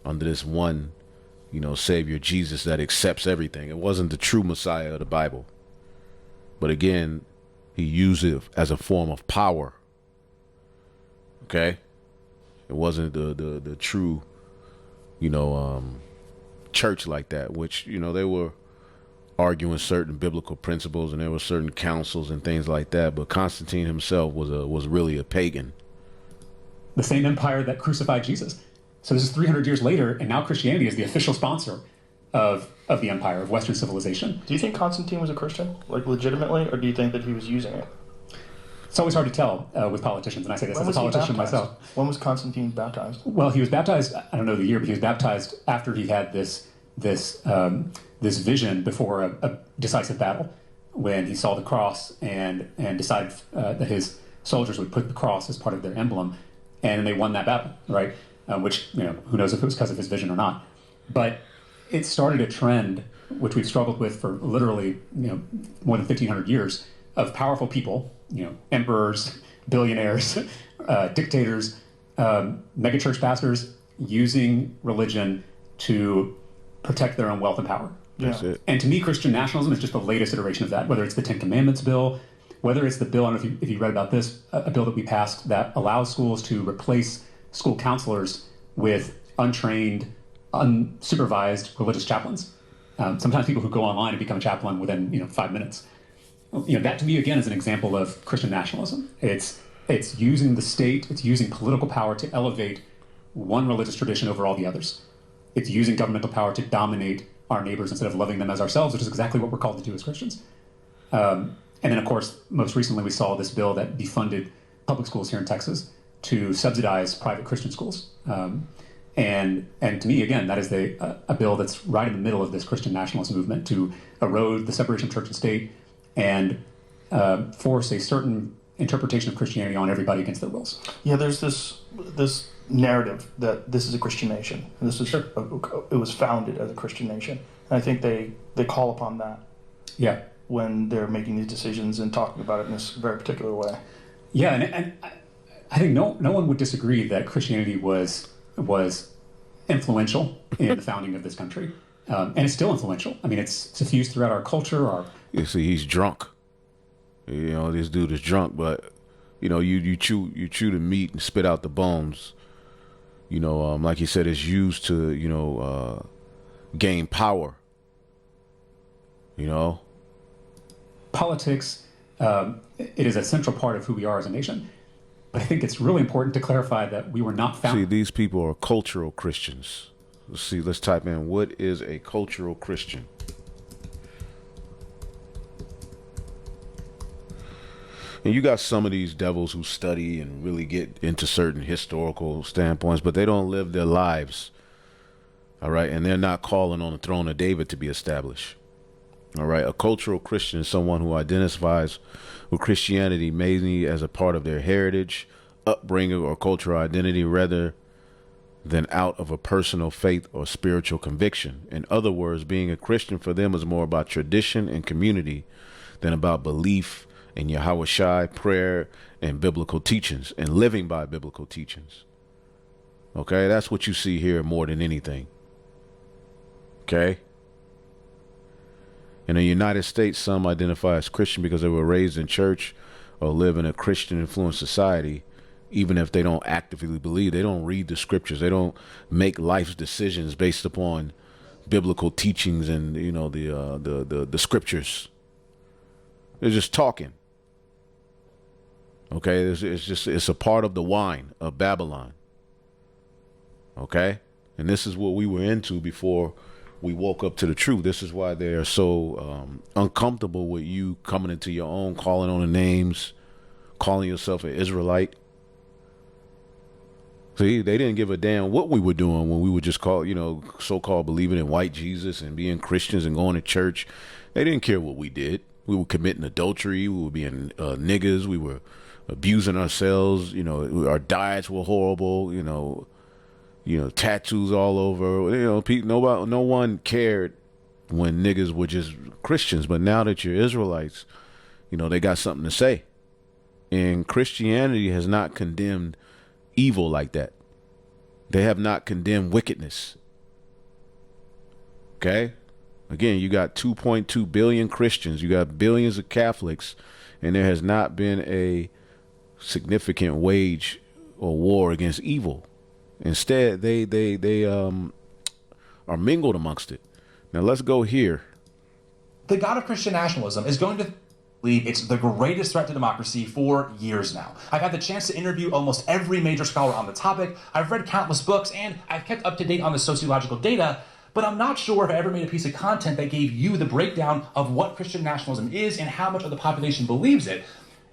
under this one, Savior Jesus that accepts everything. It wasn't the true Messiah of the Bible. But again, he used it as a form of power. Okay? It wasn't the true, church like that, which, they were arguing certain biblical principles, and there were certain councils and things like that. But Constantine himself was really a pagan. The same empire that crucified Jesus. So this is 300 years later, and now Christianity is the official sponsor of the empire, of Western civilization. Do you think Constantine was a Christian, like legitimately, or do you think that he was using it? It's always hard to tell with politicians, and I say this as a politician myself. When was Constantine baptized? Well, he was baptized, I don't know the year, but he was baptized after he had this vision before a decisive battle, when he saw the cross and decided that his soldiers would put the cross as part of their emblem, and they won that battle, right? Which, who knows if it was because of his vision or not. But it started a trend which we've struggled with for literally, more than 1,500 years, of powerful people, emperors, billionaires, dictators, megachurch pastors, using religion to protect their own wealth and power. That's it. And to me, Christian nationalism is just the latest iteration of that, whether it's the Ten Commandments bill, whether it's the bill, I don't know if you read about this, a bill that we passed that allows schools to replace school counselors with untrained, unsupervised religious chaplains. Sometimes people who go online and become a chaplain within 5 minutes. That to me, again, is an example of Christian nationalism. It's using the state, it's using political power to elevate one religious tradition over all the others. It's using governmental power to dominate our neighbors instead of loving them as ourselves, which is exactly what we're called to do as Christians. And then, of course, most recently we saw this bill that defunded public schools here in Texas to subsidize private Christian schools. And to me, again, that is a bill that's right in the middle of this Christian nationalist movement to erode the separation of church and state and force a certain interpretation of Christianity on everybody against their wills. Yeah, there's this narrative that this is a Christian nation. And this is it was founded as a Christian nation. And I think they call upon that. Yeah. When they're making these decisions and talking about it in this very particular way. Yeah, and I think no one would disagree that Christianity was influential in the founding of this country, and it's still influential. I mean, it's suffused throughout our culture. You see, he's drunk. This dude is drunk, but you chew the meat and spit out the bones. Like he said, it's used to gain power. Politics, it is a central part of who we are as a nation. But I think it's really important to clarify that we were not founded. See, these people are cultural Christians. Let's type in, what is a cultural Christian? And you got some of these devils who study and really get into certain historical standpoints, but they don't live their lives. All right. And they're not calling on the throne of David to be established. All right. A cultural Christian is someone who identifies with Christianity mainly as a part of their heritage, upbringing, or cultural identity rather than out of a personal faith or spiritual conviction. In other words, being a Christian for them is more about tradition and community than about belief in Yahweh Shai, prayer, and biblical teachings, and living by biblical teachings. Okay, that's what you see here more than anything. Okay? In the United States, some identify as Christian because they were raised in church or live in a Christian-influenced society, even if they don't actively believe. They don't read the scriptures. They don't make life decisions based upon biblical teachings and the scriptures. They're just talking. Okay, it's a part of the wine of Babylon. Okay, and this is what we were into before we woke up to the truth. This is why they are so uncomfortable with you coming into your own, calling on the names, calling yourself an Israelite. See, they didn't give a damn what we were doing when we were just so-called believing in white Jesus and being Christians and going to church. They didn't care what we did. We were committing adultery. We were being niggas. We were abusing ourselves. Our diets were horrible. Tattoos all over. No one cared when niggas were just Christians. But now that you're Israelites, they got something to say. And Christianity has not condemned evil like that. They have not condemned wickedness. Okay? Again, you got 2.2 billion Christians. You got billions of Catholics. And there has not been a significant wage or war against evil. Instead, they are mingled amongst it. Now let's go here. The God of Christian nationalism is going to believe it's the greatest threat to democracy for years now. I've had the chance to interview almost every major scholar on the topic. I've read countless books, and I've kept up to date on the sociological data, but I'm not sure if I ever made a piece of content that gave you the breakdown of what Christian nationalism is and how much of the population believes it.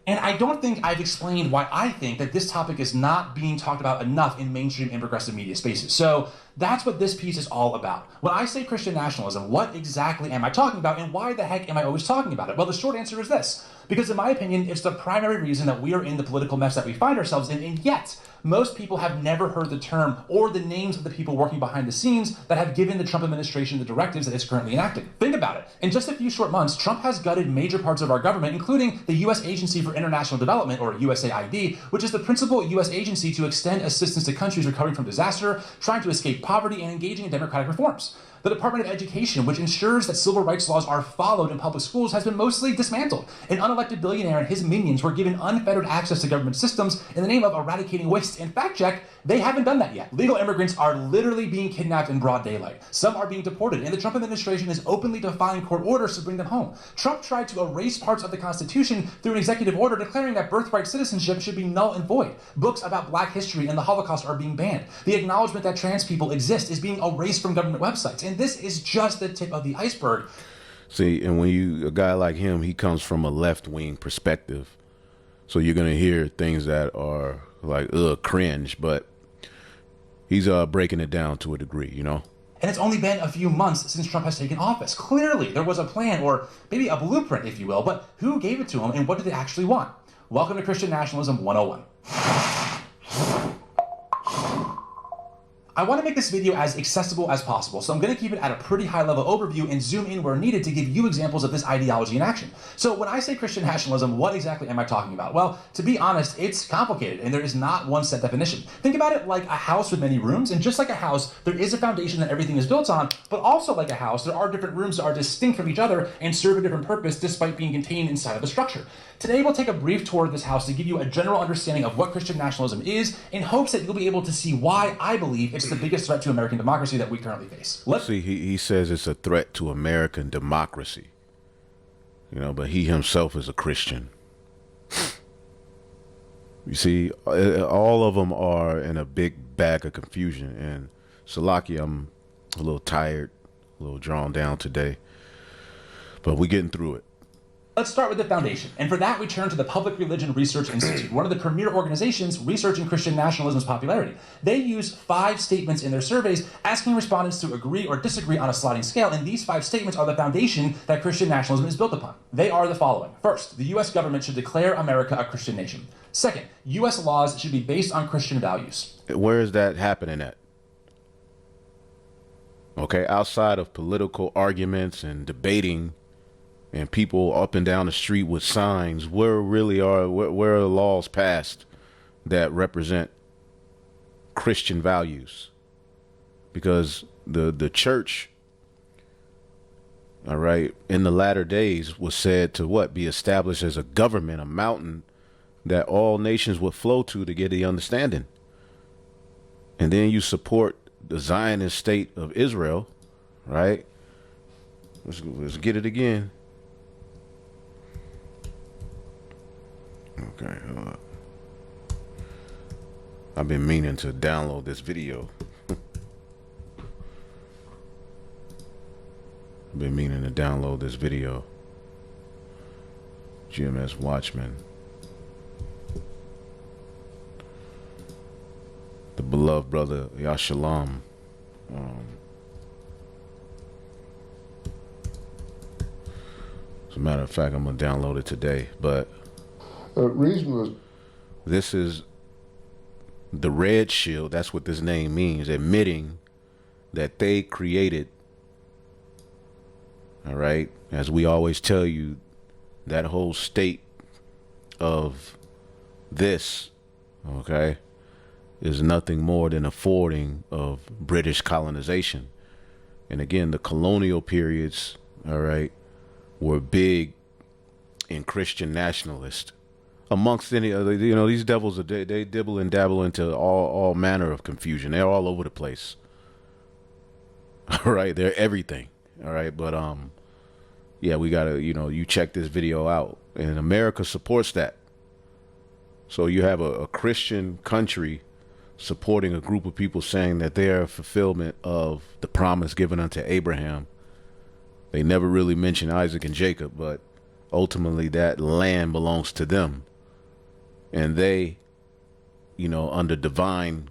And I don't think I've explained why I think that this topic is not being talked about enough in mainstream and progressive media spaces. So That's what this piece is all about. When I say Christian nationalism, what exactly am I talking about, and why the heck am I always talking about it? Well, the short answer is this. Because in my opinion, it's the primary reason that we are in the political mess that we find ourselves in, and yet most people have never heard the term or the names of the people working behind the scenes that have given the Trump administration the directives that it's currently enacting. Think about it. In just a few short months, Trump has gutted major parts of our government, including the U.S. Agency for International Development, or USAID, which is the principal U.S. agency to extend assistance to countries recovering from disaster, trying to escape poverty, and engaging in democratic reforms. The Department of Education, which ensures that civil rights laws are followed in public schools, has been mostly dismantled. An unelected billionaire and his minions were given unfettered access to government systems in the name of eradicating waste. And fact check, they haven't done that yet. Legal immigrants are literally being kidnapped in broad daylight. Some are being deported, and the Trump administration is openly defying court orders to bring them home. Trump tried to erase parts of the Constitution through an executive order declaring that birthright citizenship should be null and void. Books about Black history and the Holocaust are being banned. The acknowledgement that trans people exist is being erased from government websites. And this is just the tip of the iceberg. See, and when a guy like him, he comes from a left-wing perspective. So you're going to hear things that are like, cringe, but he's breaking it down to a degree, you know? And it's only been a few months since Trump has taken office. Clearly, there was a plan, or maybe a blueprint, if you will, but who gave it to him and what did they actually want? Welcome to Christian Nationalism 101. I want to make this video as accessible as possible, so I'm going to keep it at a pretty high-level overview and zoom in where needed to give you examples of this ideology in action. So when I say Christian nationalism, what exactly am I talking about? Well, to be honest, it's complicated, and there is not one set definition. Think about it like a house with many rooms, and just like a house, there is a foundation that everything is built on, but also like a house, there are different rooms that are distinct from each other and serve a different purpose despite being contained inside of a structure. Today, we'll take a brief tour of this house to give you a general understanding of what Christian nationalism is, in hopes that you'll be able to see why I believe it's the biggest threat to American democracy that we currently face. Let's see, he says it's a threat to American democracy, you know, but he himself is a Christian. You see, all of them are in a big bag of confusion. And Salaki, I'm a little tired, a little drawn down today, but we're getting through it. Let's start with the foundation, and for that we turn to the Public Religion Research Institute, one of the premier organizations researching Christian nationalism's popularity. They use 5 statements in their surveys, asking respondents to agree or disagree on a sliding scale, and these 5 statements are the foundation that Christian nationalism is built upon. They are the following. First, the U.S. government should declare America a Christian nation. Second, U.S. laws should be based on Christian values. Where is that happening at? Okay, outside of political arguments and debating, and people up and down the street with signs, where are laws passed that represent Christian values? Because the church, all right, in the latter days was said to be established as a government, a mountain that all nations would flow to get the understanding. And then you support the Zionist state of Israel, right? Let's get it again. Okay, I've been meaning to download this video. GMS Watchman. The beloved brother Yashalam. As a matter of fact, I'm going to download it today, but reason was, this is the Red Shield. That's what this name means, admitting that they created, all right, as we always tell you, that whole state of this, okay, is nothing more than a forwarding of British colonization. And again, the colonial periods, all right, were big in Christian nationalist. Amongst any other, you know, these devils, they dibble and dabble into all manner of confusion. They're all over the place. All right, they're everything. All right, but yeah, we gotta, you know, you check this video out, and America supports that. So you have a Christian country supporting a group of people saying that they're a fulfillment of the promise given unto Abraham. They never really mention Isaac and Jacob, but ultimately that land belongs to them. And they, you know, under divine,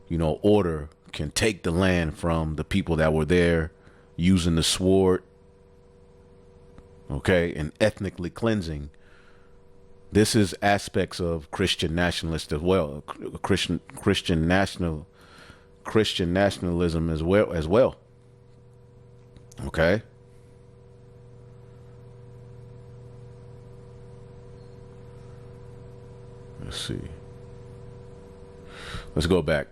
you know, order, can take the land from the people that were there using the sword, okay, and ethnically cleansing. This is aspects of Christian nationalist as well, Christian nationalism as well. Okay. Let's see. Let's go back.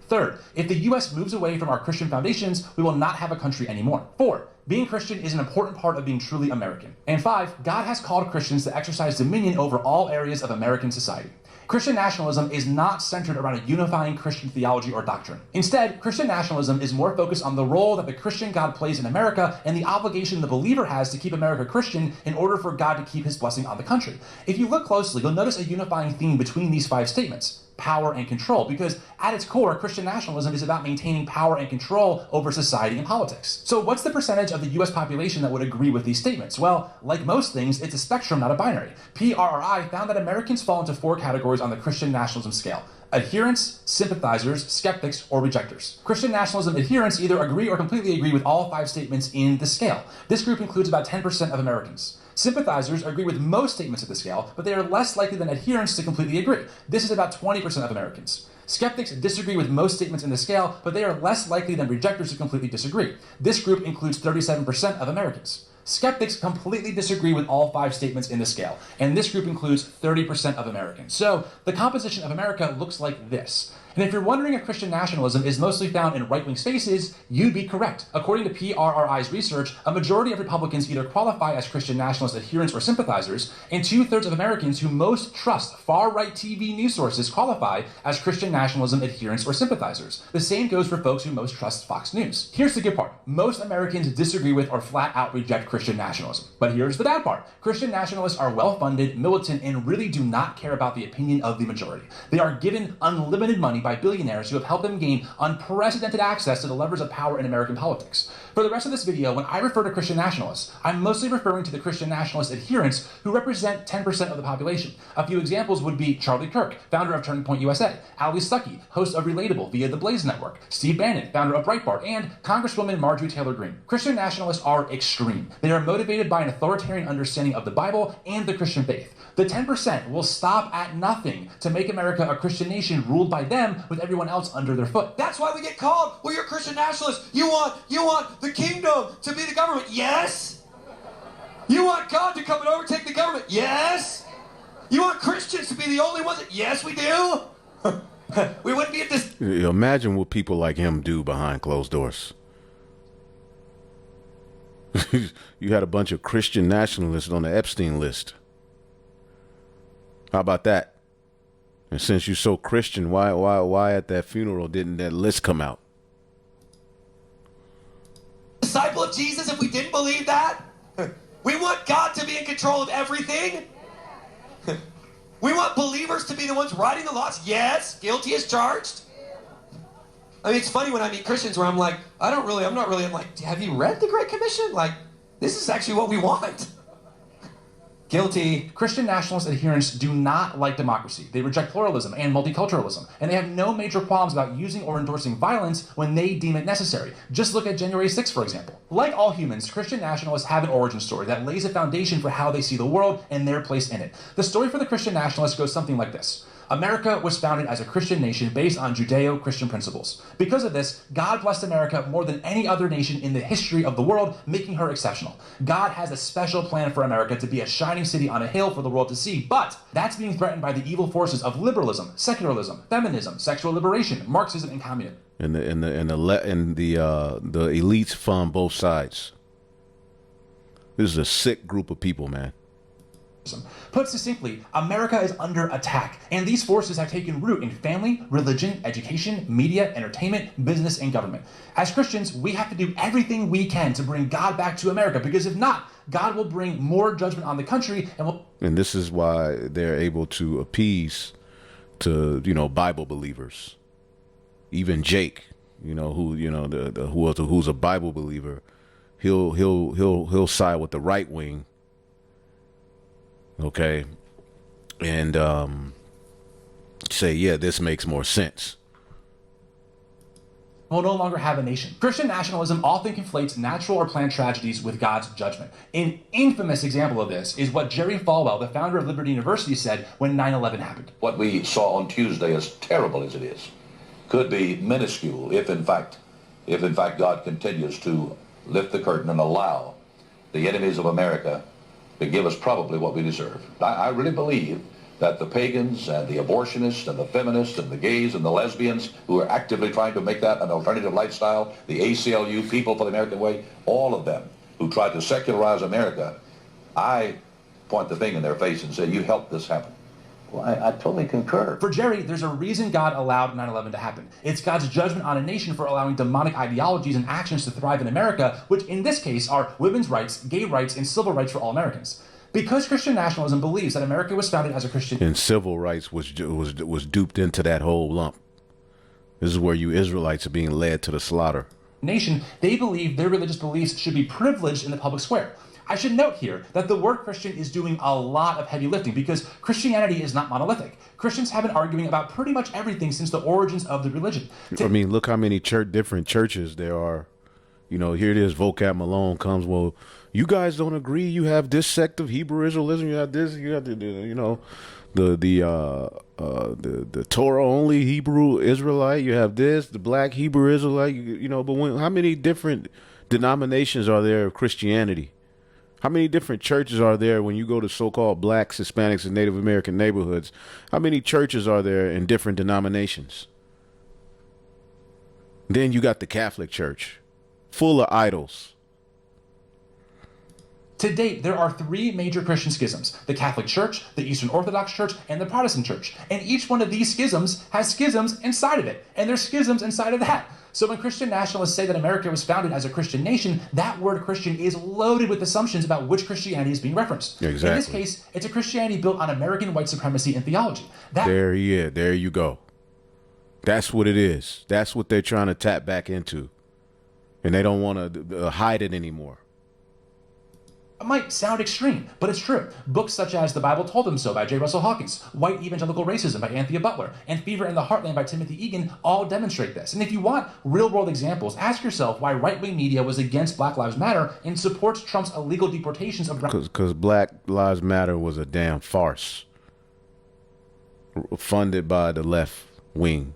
Third, if the U.S. moves away from our Christian foundations, we will not have a country anymore. 4, being Christian is an important part of being truly American. And 5, God has called Christians to exercise dominion over all areas of American society. Christian nationalism is not centered around a unifying Christian theology or doctrine. Instead, Christian nationalism is more focused on the role that the Christian God plays in America and the obligation the believer has to keep America Christian in order for God to keep his blessing on the country. If you look closely, you'll notice a unifying theme between these 5 statements: power and control, because at its core, Christian nationalism is about maintaining power and control over society and politics. So what's the percentage of the US population that would agree with these statements? Well, like most things, it's a spectrum, not a binary. PRRI found that Americans fall into 4 categories on the Christian nationalism scale: adherents, sympathizers, skeptics, or rejectors. Christian nationalism adherents either agree or completely agree with all 5 statements in the scale. This group includes about 10% of Americans. Sympathizers agree with most statements of the scale, but they are less likely than adherents to completely agree. This is about 20% of Americans. Skeptics disagree with most statements in the scale, but they are less likely than rejectors to completely disagree. This group includes 37% of Americans. Skeptics completely disagree with all 5 statements in the scale, and this group includes 30% of Americans. So the composition of America looks like this. And if you're wondering if Christian nationalism is mostly found in right-wing spaces, you'd be correct. According to PRRI's research, a majority of Republicans either qualify as Christian nationalist adherents or sympathizers, and 2/3 of Americans who most trust far-right TV news sources qualify as Christian nationalism adherents or sympathizers. The same goes for folks who most trust Fox News. Here's the good part. Most Americans disagree with or flat-out reject Christian nationalism. But here's the bad part. Christian nationalists are well-funded, militant, and really do not care about the opinion of the majority. They are given unlimited money by billionaires who have helped them gain unprecedented access to the levers of power in American politics. For the rest of this video, when I refer to Christian nationalists, I'm mostly referring to the Christian nationalist adherents who represent 10% of the population. A few examples would be Charlie Kirk, founder of Turning Point USA, Ali Stuckey, host of Relatable via the Blaze Network, Steve Bannon, founder of Breitbart, and Congresswoman Marjorie Taylor Greene. Christian nationalists are extreme. They are motivated by an authoritarian understanding of the Bible and the Christian faith. The 10% will stop at nothing to make America a Christian nation ruled by them with everyone else under their foot. That's why we get called, well, you're a Christian nationalist. You want the kingdom to be the government. Yes. You want God to come and overtake the government. Yes. You want Christians to be the only ones that, yes, we do. We wouldn't be at this. Imagine what people like him do behind closed doors. You had a bunch of Christian nationalists on the Epstein list. How about that? And since you're so Christian, why at that funeral didn't that list come out? Disciple of Jesus if we didn't believe that? We want God to be in control of everything? We want believers to be the ones writing the laws? Yes, guilty as charged. I mean, it's funny when I meet Christians where I'm like, I'm like, have you read the Great Commission? Like, this is actually what we want. Guilty. Christian nationalist adherents do not like democracy. They reject pluralism and multiculturalism, and they have no major qualms about using or endorsing violence when they deem it necessary. Just look at January 6th, for example. Like all humans, Christian nationalists have an origin story that lays a foundation for how they see the world and their place in it. The story for the Christian nationalist goes something like this. America was founded as a Christian nation based on Judeo-Christian principles. Because of this, God blessed America more than any other nation in the history of the world, making her exceptional. God has a special plan for America to be a shining city on a hill for the world to see, but that's being threatened by the evil forces of liberalism, secularism, feminism, sexual liberation, Marxism, and communism. And the elites fund both sides. This is a sick group of people, man. Put succinctly, America is under attack, and these forces have taken root in family, religion, education, media, entertainment, business, and government. As Christians, we have to do everything we can to bring God back to America, because if not, God will bring more judgment on the country and this is why they're able to appease to, Bible believers. Even Jake, who's a Bible believer, he'll side with the right wing. Okay, and say, yeah, this makes more sense. will no longer have a nation. Christian nationalism often conflates natural or planned tragedies with God's judgment. An infamous example of this is what Jerry Falwell, the founder of Liberty University, said when 9/11 happened. What we saw on Tuesday, as terrible as it is, could be minuscule if in fact God continues to lift the curtain and allow the enemies of America to give us probably what we deserve. I really believe that the pagans and the abortionists and the feminists and the gays and the lesbians who are actively trying to make that an alternative lifestyle, the ACLU, People for the American Way, all of them who tried to secularize America, I point the thing in their face and say, you helped this happen. Well, I totally concur. For Jerry, there's a reason God allowed 9/11 to happen. It's God's judgment on a nation for allowing demonic ideologies and actions to thrive in America, which in this case are women's rights, gay rights, and civil rights for all Americans. Because Christian nationalism believes that America was founded as a Christian And civil rights was duped into that whole lump. This is where you Israelites are being led to the slaughter. nation, they believe their religious beliefs should be privileged in the public square. I should note here that the word Christian is doing a lot of heavy lifting because Christianity is not monolithic. Christians have been arguing about pretty much everything since the origins of the religion. I mean, look how many different churches there are. You know, here it is, Vocab Malone comes, well, you guys don't agree. You have this sect of Hebrew Israelism. You have this, you have the you know, the Torah only Hebrew Israelite. You have this, the black Hebrew Israelite, you know, but how many different denominations are there of Christianity? How many different churches are there when you go to so-called blacks, Hispanics, and Native American neighborhoods? How many churches are there in different denominations? Then you got the Catholic Church, full of idols. To date, there are three major Christian schisms: the Catholic Church, the Eastern Orthodox Church, and the Protestant Church. And each one of these schisms has schisms inside of it, and there's schisms inside of that. So when Christian nationalists say that America was founded as a Christian nation, that word Christian is loaded with assumptions about which Christianity is being referenced. Exactly. In this case, it's a Christianity built on American white supremacy and theology. There you go. That's what it is. That's what they're trying to tap back into. And they don't want to hide it anymore. It might sound extreme, but it's true. Books such as The Bible Told Them So by J. Russell Hawkins, White Evangelical Racism by Anthea Butler, and Fever in the Heartland by Timothy Egan all demonstrate this. And if you want real-world examples, ask yourself why right-wing media was against Black Lives Matter and supports Trump's illegal deportations of... Because Black Lives Matter was a damn farce. Funded by the left wing.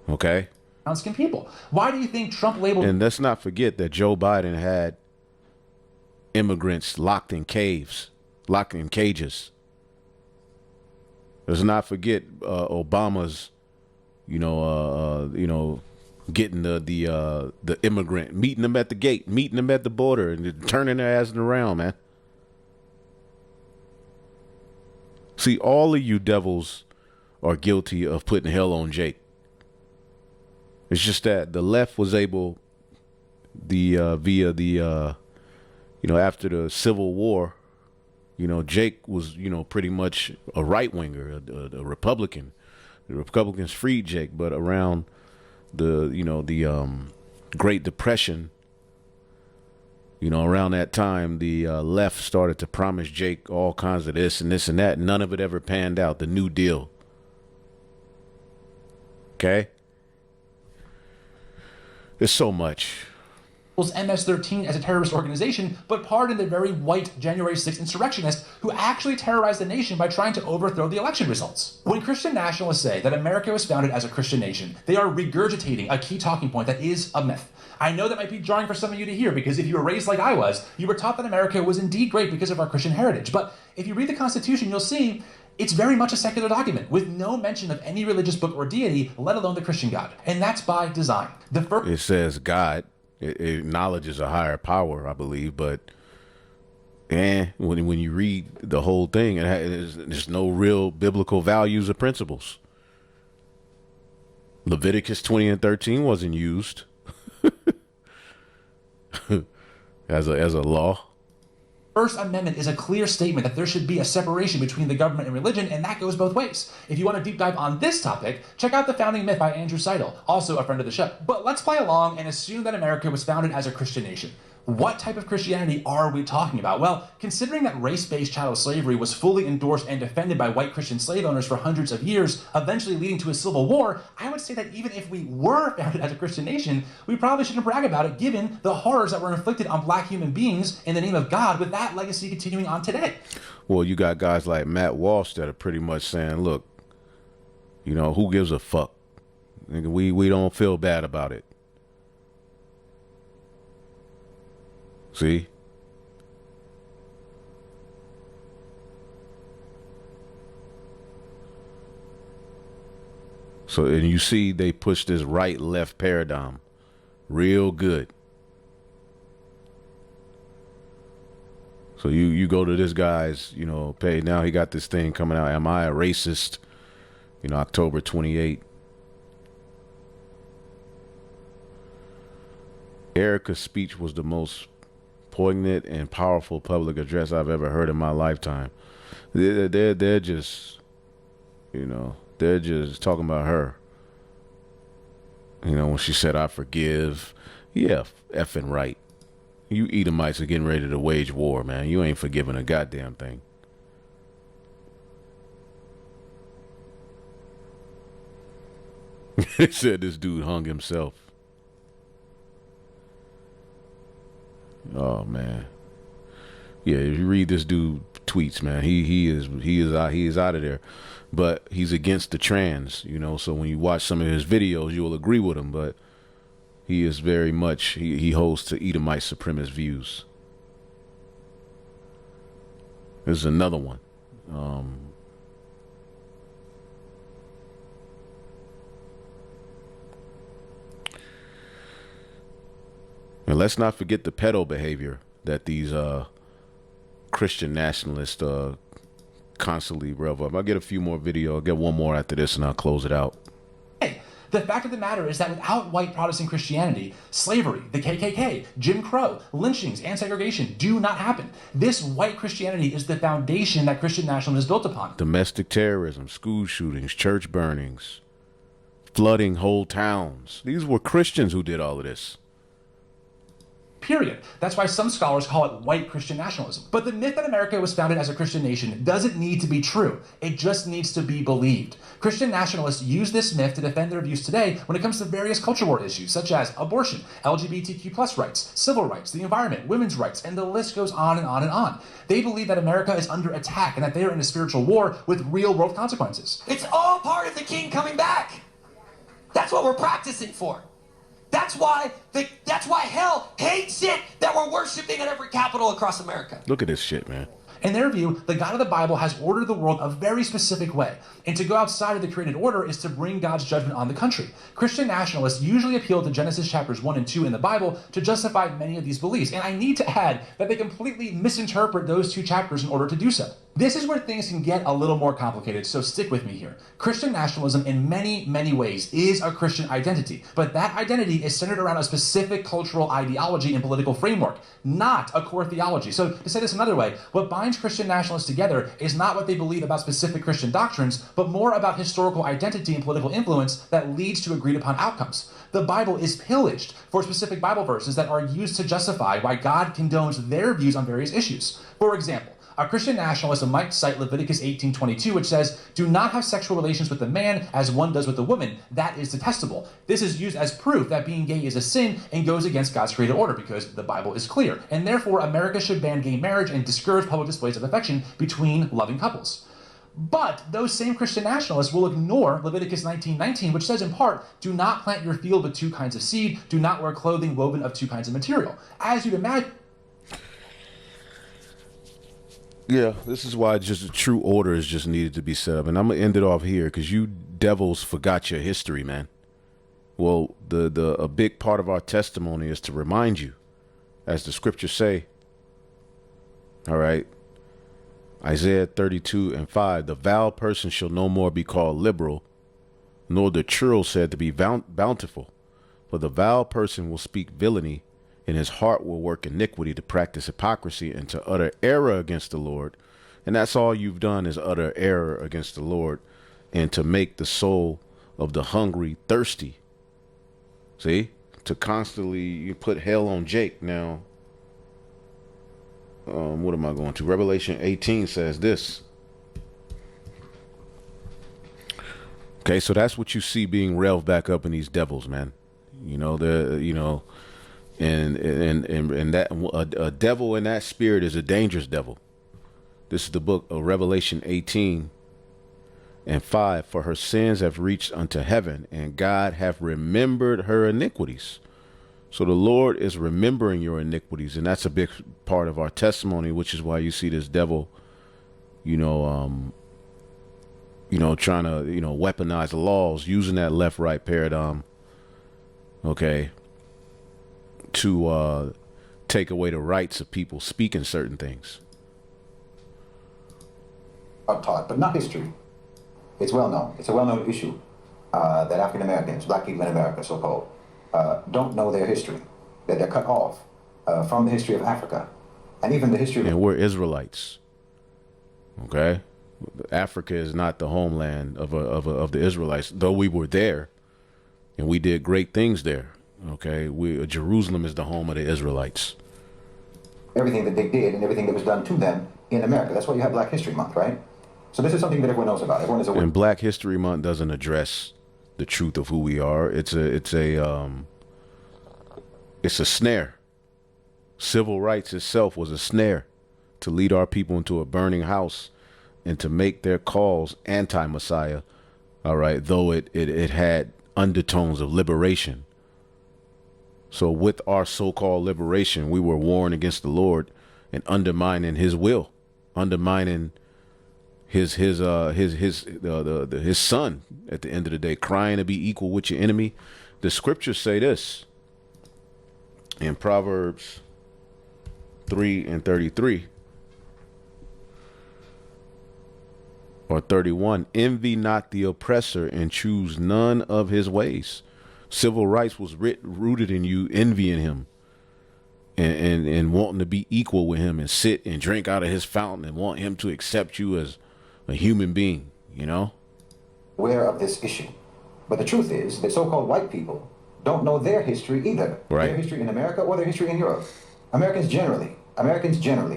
Okay? ...brown-skinned people. Why do you think Trump labeled... And let's not forget that Joe Biden had immigrants locked in cages. Let's not forget Obama's, getting the immigrant, meeting them at the gate, meeting them at the border, and turning their asses around, man. See, all of you devils are guilty of putting hell on Jake. It's just that the left was able, after the Civil War, Jake was, pretty much a right winger, a Republican. The Republicans freed Jake, but around the Great Depression, around that time, the left started to promise Jake all kinds of this and this and that. None of it ever panned out. The New Deal. Okay? There's so much. MS-13 as a terrorist organization, but pardoned the very white January 6th insurrectionists who actually terrorized the nation by trying to overthrow the election results. When Christian nationalists say that America was founded as a Christian nation, they are regurgitating a key talking point that is a myth. I know that might be jarring for some of you to hear because if you were raised like I was, you were taught that America was indeed great because of our Christian heritage. But if you read the Constitution, you'll see it's very much a secular document with no mention of any religious book or deity, let alone the Christian God. And that's by design. It says God. It acknowledges a higher power, I believe, but when you read the whole thing, there's no real biblical values or principles. Leviticus 20 and 13 wasn't used as a law. First Amendment is a clear statement that there should be a separation between the government and religion, and that goes both ways. If you want to deep dive on this topic, check out The Founding Myth by Andrew Seidel, also a friend of the show. But let's play along and assume that America was founded as a Christian nation. What type of Christianity are we talking about? Well, considering that race-based chattel slavery was fully endorsed and defended by white Christian slave owners for hundreds of years, eventually leading to a civil war, I would say that even if we were founded as a Christian nation, we probably shouldn't brag about it given the horrors that were inflicted on black human beings in the name of God, with that legacy continuing on today. Well, you got guys like Matt Walsh that are pretty much saying, look, you know, who gives a fuck? We don't feel bad about it. See? So, and you see they push this right-left paradigm real good. So you go to this guy's, you know, page. Now he got this thing coming out. Am I a racist? You know, October 28. Erica's speech was the most poignant and powerful public address I've ever heard in my lifetime. They're just, you know, they're just talking about her. You know, when she said, I forgive. Yeah, effing right. You Edomites are getting ready to wage war, man. You ain't forgiving a goddamn thing. They said this dude hung himself. Oh man. Yeah, if you read this dude tweets, man, he is out of there. But he's against the trans, you know, so when you watch some of his videos, you'll agree with him, but he is very much, he holds to Edomite supremacist views. This is another one. And let's not forget the pedo behavior that these Christian nationalists constantly rev up. I'll get a few more video. I'll get one more after this and I'll close it out. The fact of the matter is that without white Protestant Christianity, slavery, the KKK, Jim Crow, lynchings, and segregation do not happen. This white Christianity is the foundation that Christian nationalism is built upon. Domestic terrorism, school shootings, church burnings, flooding whole towns. These were Christians who did all of this. Period. That's why some scholars call it white Christian nationalism. But the myth that America was founded as a Christian nation doesn't need to be true. It just needs to be believed. Christian nationalists use this myth to defend their views today when it comes to various culture war issues, such as abortion, LGBTQ+ rights, civil rights, the environment, women's rights, and the list goes on and on and on. They believe that America is under attack and that they are in a spiritual war with real-world consequences. It's all part of the king coming back. That's what we're practicing for. That's why hell hates it that we're worshiping at every capital across America. Look at this shit, man. In their view, the God of the Bible has ordered the world a very specific way, and to go outside of the created order is to bring God's judgment on the country. Christian nationalists usually appeal to Genesis chapters 1 and 2 in the Bible to justify many of these beliefs, and I need to add that they completely misinterpret those two chapters in order to do so. This is where things can get a little more complicated, so stick with me here. Christian nationalism in many, many ways is a Christian identity, but that identity is centered around a specific cultural ideology and political framework, not a core theology. So to say this another way, what binds Christian nationalists together is not what they believe about specific Christian doctrines, but more about historical identity and political influence that leads to agreed upon outcomes. The Bible is pillaged for specific Bible verses that are used to justify why God condones their views on various issues. For example, a Christian nationalist might cite Leviticus 18:22, which says, "Do not have sexual relations with a man as one does with a woman. That is detestable." This is used as proof that being gay is a sin and goes against God's created order because the Bible is clear. And therefore, America should ban gay marriage and discourage public displays of affection between loving couples. But those same Christian nationalists will ignore Leviticus 19:19, which says in part, "Do not plant your field with two kinds of seed. Do not wear clothing woven of two kinds of material." As you'd imagine, yeah, this is why just a true order is just needed to be set up. And I'm going to end it off here because you devils forgot your history, man. Well, a big part of our testimony is to remind you, as the scriptures say, all right, Isaiah 32:5, "The vile person shall no more be called liberal, nor the churl said to be bountiful. For the vile person will speak villainy, and his heart will work iniquity to practice hypocrisy and to utter error against the Lord." And that's all you've done is utter error against the Lord and to make the soul of the hungry thirsty. See? To constantly you put hell on Jake. Now, what am I going to? Revelation 18 says this. Okay, so that's what you see being revved back up in these devils, man. You know, and that a devil in that spirit is a dangerous devil. This is the book of Revelation 18:5. For her sins have reached unto heaven, and God hath remembered her iniquities. So the Lord is remembering your iniquities, and that's a big part of our testimony, which is why you see this devil, trying to, weaponize the laws, using that left-right paradigm, okay, to take away the rights of people speaking certain things. Are taught, but not history. It's well known. It's a well-known issue that African Americans, black people in America, so-called, don't know their history. That they're cut off from the history of Africa, and even the history. And we're Israelites. Okay, Africa is not the homeland of the Israelites, though we were there, and we did great things there. Okay, Jerusalem is the home of the Israelites. Everything that they did and everything that was done to them in America. That's why you have Black History Month, right? So this is something that everyone knows about. Everyone is aware. And Black History Month doesn't address the truth of who we are. It's a snare. Civil rights itself was a snare to lead our people into a burning house and to make their cause anti-Messiah. All right, though it had undertones of liberation. So with our so-called liberation, we were warring against the Lord and undermining his will, undermining his son at the end of the day, crying to be equal with your enemy. The scriptures say this in Proverbs 3:33 or 31, envy not the oppressor and choose none of his ways. Civil rights was rooted in you envying him and wanting to be equal with him and sit and drink out of his fountain and want him to accept you as a human being, Aware of this issue. But the truth is that so-called white people don't know their history either. Right. Their history in America or their history in Europe. Americans generally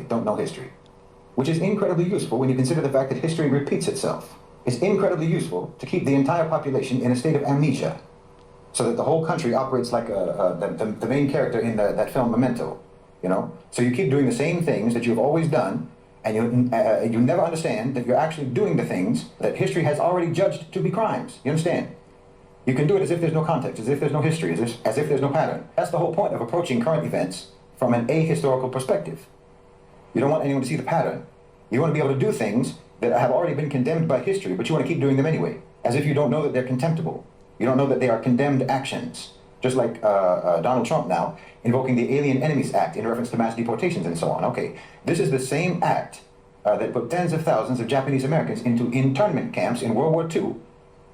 don't know history, which is incredibly useful when you consider the fact that history repeats itself. It's incredibly useful to keep the entire population in a state of amnesia, so that the whole country operates like the main character in that film Memento, So you keep doing the same things that you've always done, and you never understand that you're actually doing the things that history has already judged to be crimes. You understand? You can do it as if there's no context, as if there's no history, as if there's no pattern. That's the whole point of approaching current events from an ahistorical perspective. You don't want anyone to see the pattern. You want to be able to do things that have already been condemned by history, but you want to keep doing them anyway, as if you don't know that they're contemptible. You don't know that they are condemned actions, just like Donald Trump now invoking the Alien Enemies Act in reference to mass deportations and so on. Okay, this is the same act that put tens of thousands of Japanese Americans into internment camps in World War II,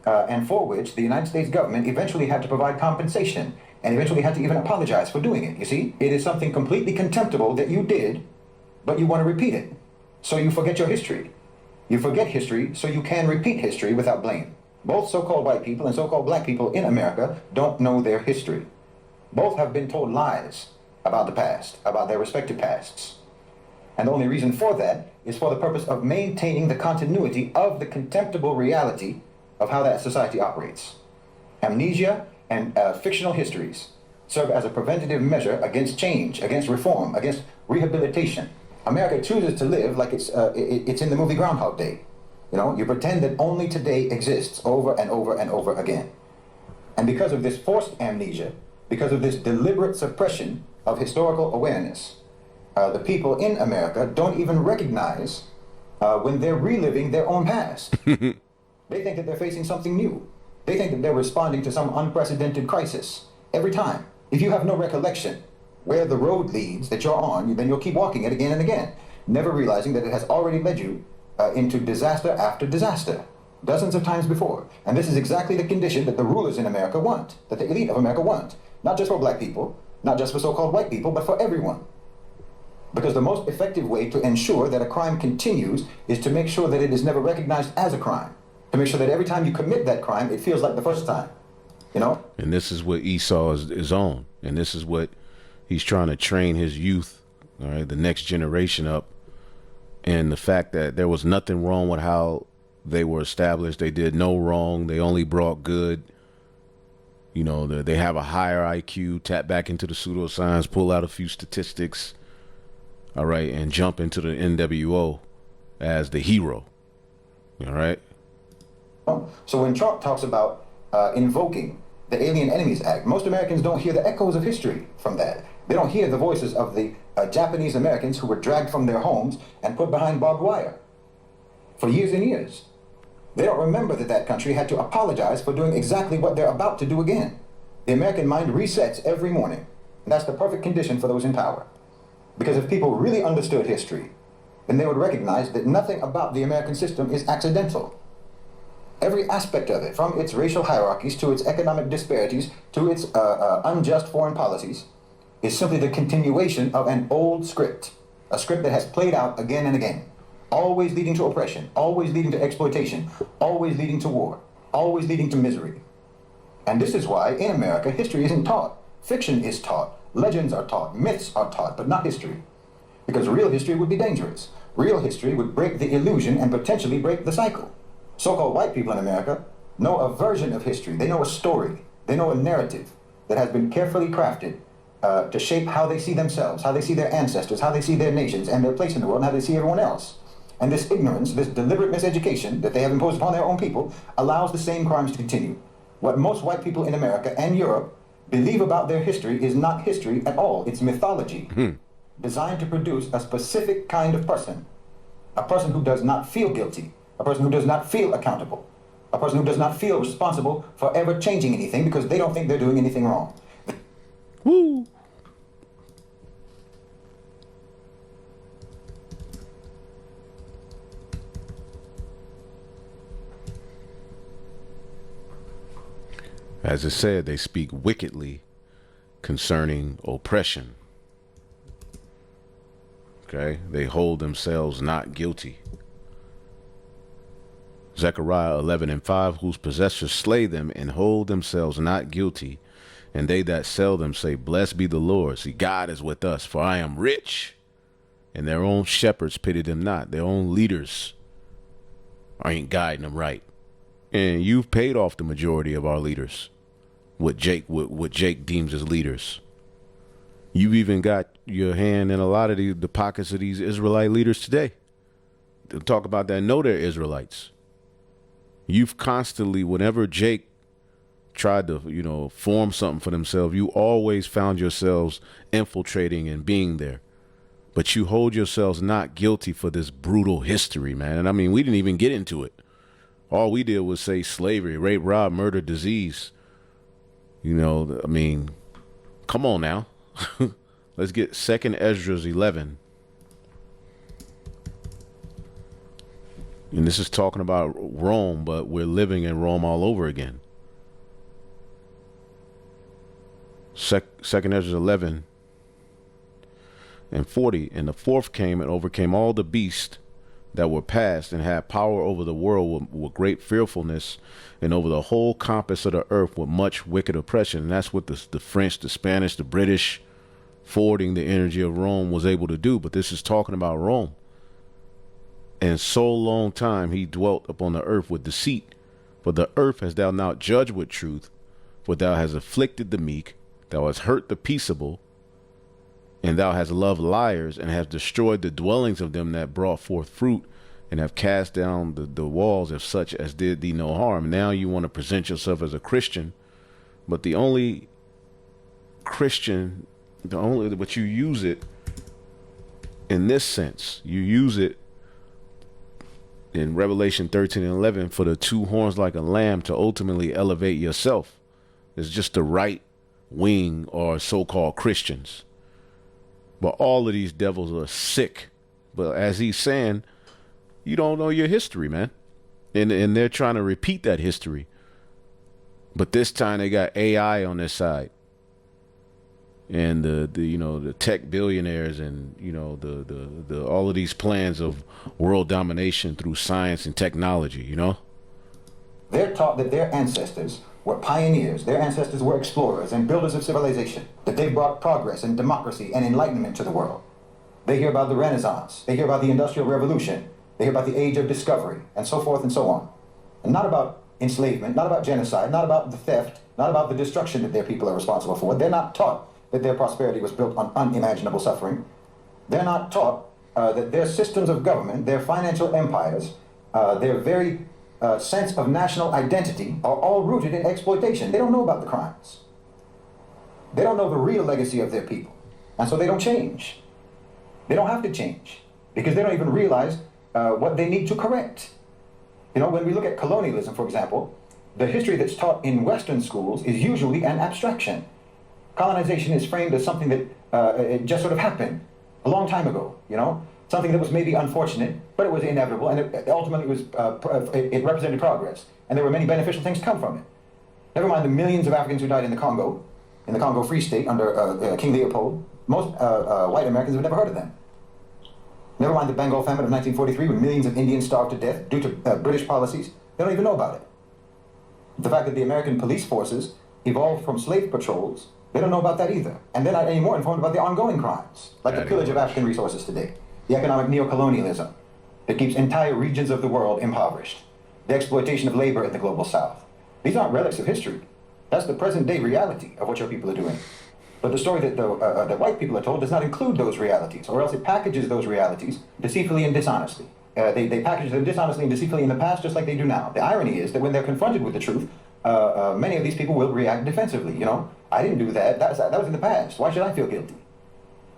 and for which the United States government eventually had to provide compensation and eventually had to even apologize for doing it. You see, it is something completely contemptible that you did, but you want to repeat it. So you forget your history. You forget history so you can repeat history without blame. Both so-called white people and so-called black people in America don't know their history. Both have been told lies about the past, about their respective pasts. And the only reason for that is for the purpose of maintaining the continuity of the contemptible reality of how that society operates. Amnesia and fictional histories serve as a preventative measure against change, against reform, against rehabilitation. America chooses to live like it's in the movie Groundhog Day. You pretend that only today exists over and over and over again. And because of this forced amnesia, because of this deliberate suppression of historical awareness, the people in America don't even recognize when they're reliving their own past. They think that they're facing something new. They think that they're responding to some unprecedented crisis every time. If you have no recollection where the road leads that you're on, then you'll keep walking it again and again, never realizing that it has already led you into disaster after disaster, dozens of times before. And this is exactly the condition that the rulers in America want, that the elite of America want. Not just for black people, not just for so-called white people, but for everyone. Because the most effective way to ensure that a crime continues is to make sure that it is never recognized as a crime. To make sure that every time you commit that crime, it feels like the first time. And this is what Esau is on. And this is what he's trying to train his youth, all right, the next generation up, and the fact that there was nothing wrong with how they were established. They did no wrong. They only brought good. You know, they have a higher IQ, tap back into the pseudoscience, pull out a few statistics, all right, and jump into the NWO as the hero, all right? So when Trump talks about invoking the Alien Enemies Act, most Americans don't hear the echoes of history from that. They don't hear the voices of the Japanese Americans who were dragged from their homes and put behind barbed wire for years and years. They don't remember that that country had to apologize for doing exactly what they're about to do again. The American mind resets every morning, and that's the perfect condition for those in power. Because if people really understood history, then they would recognize that nothing about the American system is accidental. Every aspect of it, from its racial hierarchies to its economic disparities to its unjust foreign policies, is simply the continuation of an old script, a script that has played out again and again, always leading to oppression, always leading to exploitation, always leading to war, always leading to misery. And this is why in America history isn't taught. Fiction is taught, legends are taught, myths are taught, but not history. Because real history would be dangerous. Real history would break the illusion and potentially break the cycle. So-called white people in America know a version of history. They know a story. They know a narrative that has been carefully crafted to shape how they see themselves, how they see their ancestors, how they see their nations and their place in the world, and how they see everyone else. And this ignorance, this deliberate miseducation that they have imposed upon their own people allows the same crimes to continue. What most white people in America and Europe believe about their history is not history at all. It's mythology designed to produce a specific kind of person, a person who does not feel guilty, a person who does not feel accountable, a person who does not feel responsible for ever changing anything because they don't think they're doing anything wrong. Woo! As it said, they speak wickedly concerning oppression. Okay? They hold themselves not guilty. Zechariah 11:5, whose possessors slay them and hold themselves not guilty, and they that sell them say, blessed be the Lord. See, God is with us, for I am rich. And their own shepherds pity them not. Their own leaders ain't guiding them right. And you've paid off the majority of our leaders, what Jake deems as leaders. You've even got your hand in a lot of the pockets of these Israelite leaders today. They'll talk about that, know they're Israelites. You've constantly, whenever Jake tried to, form something for themselves, you always found yourselves infiltrating and being there. But you hold yourselves not guilty for this brutal history, man. And I mean, we didn't even get into it. All we did was say slavery, rape, rob, murder, disease. I mean, come on now. Let's get 2 Esdras 11. And this is talking about Rome, but we're living in Rome all over again. 2 Esdras 11 and 40. And the fourth came and overcame all the beasts that were past, and had power over the world with great fearfulness, and over the whole compass of the earth with much wicked oppression. And that's what the French, the Spanish, the British, forwarding the energy of Rome, was able to do. But this is talking about Rome. And so long time he dwelt upon the earth with deceit. For the earth hast thou now judged with truth, for thou hast afflicted the meek, thou hast hurt the peaceable, and thou hast loved liars, and hast destroyed the dwellings of them that brought forth fruit, and have cast down the walls of such as did thee no harm. Now you want to present yourself as a Christian, but the only Christian, but you use it in this sense. You use it in Revelation 13 and 11 for the two horns like a lamb to ultimately elevate yourself. It's just the right wing or so-called Christians. But all of these devils are sick. But as he's saying, you don't know your history, man. And they're trying to repeat that history. But this time they got AI on their side. And the tech billionaires and, the all of these plans of world domination through science and technology, They're taught that their ancestors were pioneers, their ancestors were explorers and builders of civilization, that they brought progress and democracy and enlightenment to the world. They hear about the Renaissance. They hear about the Industrial Revolution. They hear about the Age of Discovery, and so forth and so on. And not about enslavement, not about genocide, not about the theft, not about the destruction that their people are responsible for. They're not taught that their prosperity was built on unimaginable suffering. They're not taught that their systems of government, their financial empires, their very sense of national identity are all rooted in exploitation. They don't know about the crimes. They don't know the real legacy of their people. And so they don't change. They don't have to change because they don't even realize what they need to correct. You know, when we look at colonialism, for example, the history that's taught in Western schools is usually an abstraction. Colonization is framed as something that it just sort of happened a long time ago, you know, something that was maybe unfortunate, but it was inevitable, and it ultimately was it represented progress, and there were many beneficial things to come from it. Never mind the millions of Africans who died in the Congo Free State under King Leopold. Most white Americans have never heard of them. Never mind the Bengal famine of 1943 when millions of Indians starved to death due to British policies. They don't even know about it. The fact that the American police forces evolved from slave patrols, they don't know about that either. And they're not any more informed about the ongoing crimes, like the pillage of African resources today, the economic neocolonialism that keeps entire regions of the world impoverished, the exploitation of labor in the global south. These aren't relics of history. That's the present day reality of what your people are doing. But the story that the white people are told does not include those realities, or else it packages those realities deceitfully and dishonestly. They package them dishonestly and deceitfully in the past just like they do now. The irony is that when they're confronted with the truth, many of these people will react defensively. You know, I didn't do that. That was in the past. Why should I feel guilty?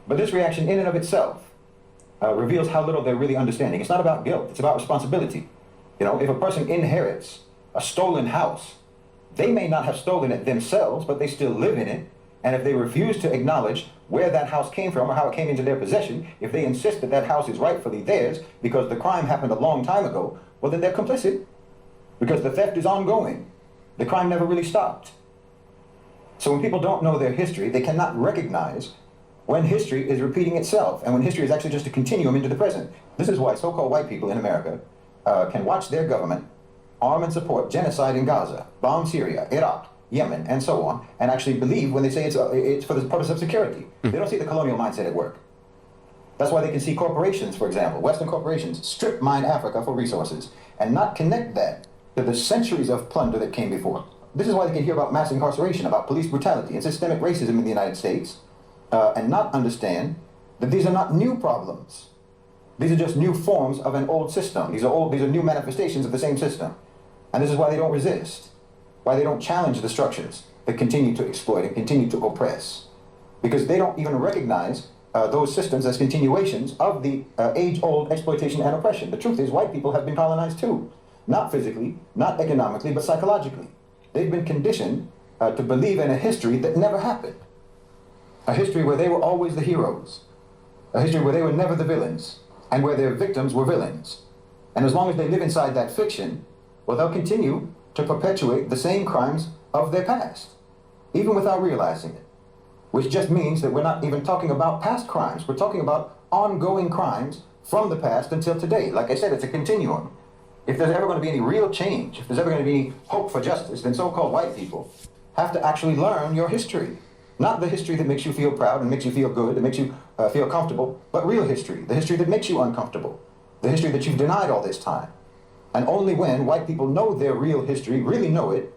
But this reaction in and of itself reveals how little they're really understanding. It's not about guilt. It's about responsibility. You know, if a person inherits a stolen house, they may not have stolen it themselves, but they still live in it. And if they refuse to acknowledge where that house came from or how it came into their possession, if they insist that that house is rightfully theirs because the crime happened a long time ago, well, then they're complicit because the theft is ongoing. The crime never really stopped. So when people don't know their history, they cannot recognize when history is repeating itself and when history is actually just a continuum into the present. This is why so-called white people in America can watch their government arm and support genocide in Gaza, bomb Syria, Iraq, Yemen, and so on, and actually believe when they say it's for the purpose of security. They don't see the colonial mindset at work. That's why they can see corporations, for example, Western corporations, strip mine Africa for resources and not connect that to the centuries of plunder that came before. This is why they can hear about mass incarceration, about police brutality and systemic racism in the United States, and not understand that these are not new problems. These are just new forms of an old system. These are new manifestations of the same system. And this is why they don't resist. Why they don't challenge the structures that continue to exploit and continue to oppress. Because they don't even recognize those systems as continuations of the age-old exploitation and oppression. The truth is, white people have been colonized too. Not physically, not economically, but psychologically. They've been conditioned to believe in a history that never happened. A history where they were always the heroes. A history where they were never the villains, and where their victims were villains. And as long as they live inside that fiction, well, they'll continue to perpetuate the same crimes of their past, even without realizing it. Which just means that we're not even talking about past crimes. We're talking about ongoing crimes from the past until today. Like I said, it's a continuum. If there's ever going to be any real change, if there's ever going to be any hope for justice, then so-called white people have to actually learn your history. Not the history that makes you feel proud and makes you feel good, that makes you feel comfortable, but real history, the history that makes you uncomfortable, the history that you've denied all this time. And only when white people know their real history, really know it,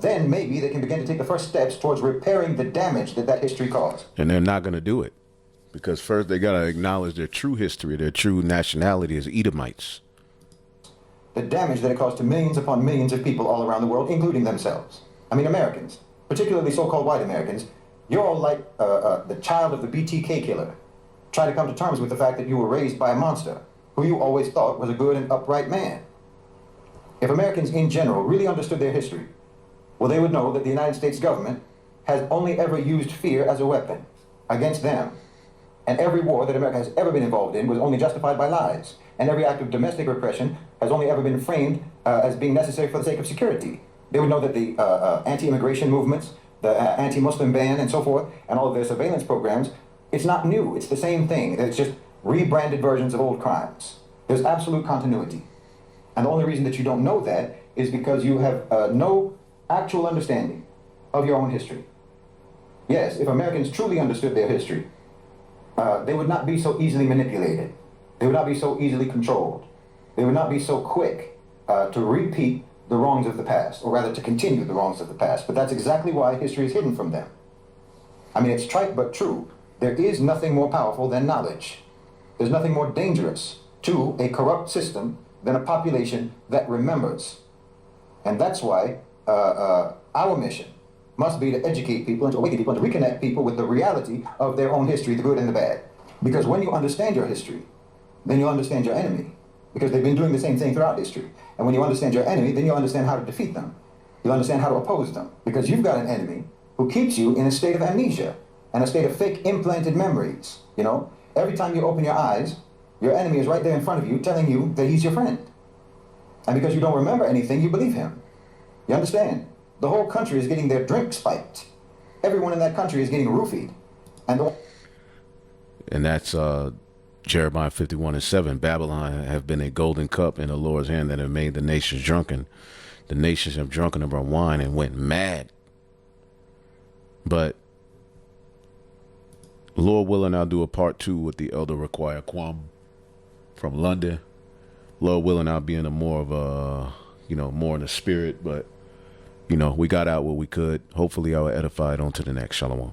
then maybe they can begin to take the first steps towards repairing the damage that history caused. And they're not going to do it because first they got to acknowledge their true history, their true nationality as Edomites. The damage that it caused to millions upon millions of people all around the world, including themselves. I mean, Americans, particularly so-called white Americans, you're all like the child of the BTK killer. Try to come to terms with the fact that you were raised by a monster who you always thought was a good and upright man. If Americans in general really understood their history, well, they would know that the United States government has only ever used fear as a weapon against them. And every war that America has ever been involved in was only justified by lies. And every act of domestic repression has only ever been framed as being necessary for the sake of security. They would know that the anti-immigration movements, the anti-Muslim ban and so forth, and all of their surveillance programs, it's not new. It's the same thing. It's just rebranded versions of old crimes. There's absolute continuity. And the only reason that you don't know that is because you have no actual understanding of your own history. Yes, if Americans truly understood their history, they would not be so easily manipulated. They would not be so easily controlled. They would not be so quick to repeat the wrongs of the past, or rather to continue the wrongs of the past. But that's exactly why history is hidden from them. I mean, it's trite but true. There is nothing more powerful than knowledge. There's nothing more dangerous to a corrupt system than a population that remembers. And that's why our mission must be to educate people and to awaken people and to reconnect people with the reality of their own history, the good and the bad. Because when you understand your history, then you'll understand your enemy. Because they've been doing the same thing throughout history. And when you understand your enemy, then you'll understand how to defeat them. You'll understand how to oppose them. Because you've got an enemy who keeps you in a state of amnesia and a state of fake implanted memories. You know, every time you open your eyes, your enemy is right there in front of you telling you that he's your friend. And because you don't remember anything, you believe him. You understand? The whole country is getting their drink spiked. Everyone in that country is getting roofied. And that's Jeremiah 51:7. Babylon have been a golden cup in the Lord's hand that have made the nations drunken. The nations have drunken of our wine and went mad. But Lord willing, I'll do a part 2 with the Elder Require Kwam from London. Lord willing, I'll be in a more of a, more in the spirit, but we got out what we could. Hopefully I will edify it on to the next. Shalom.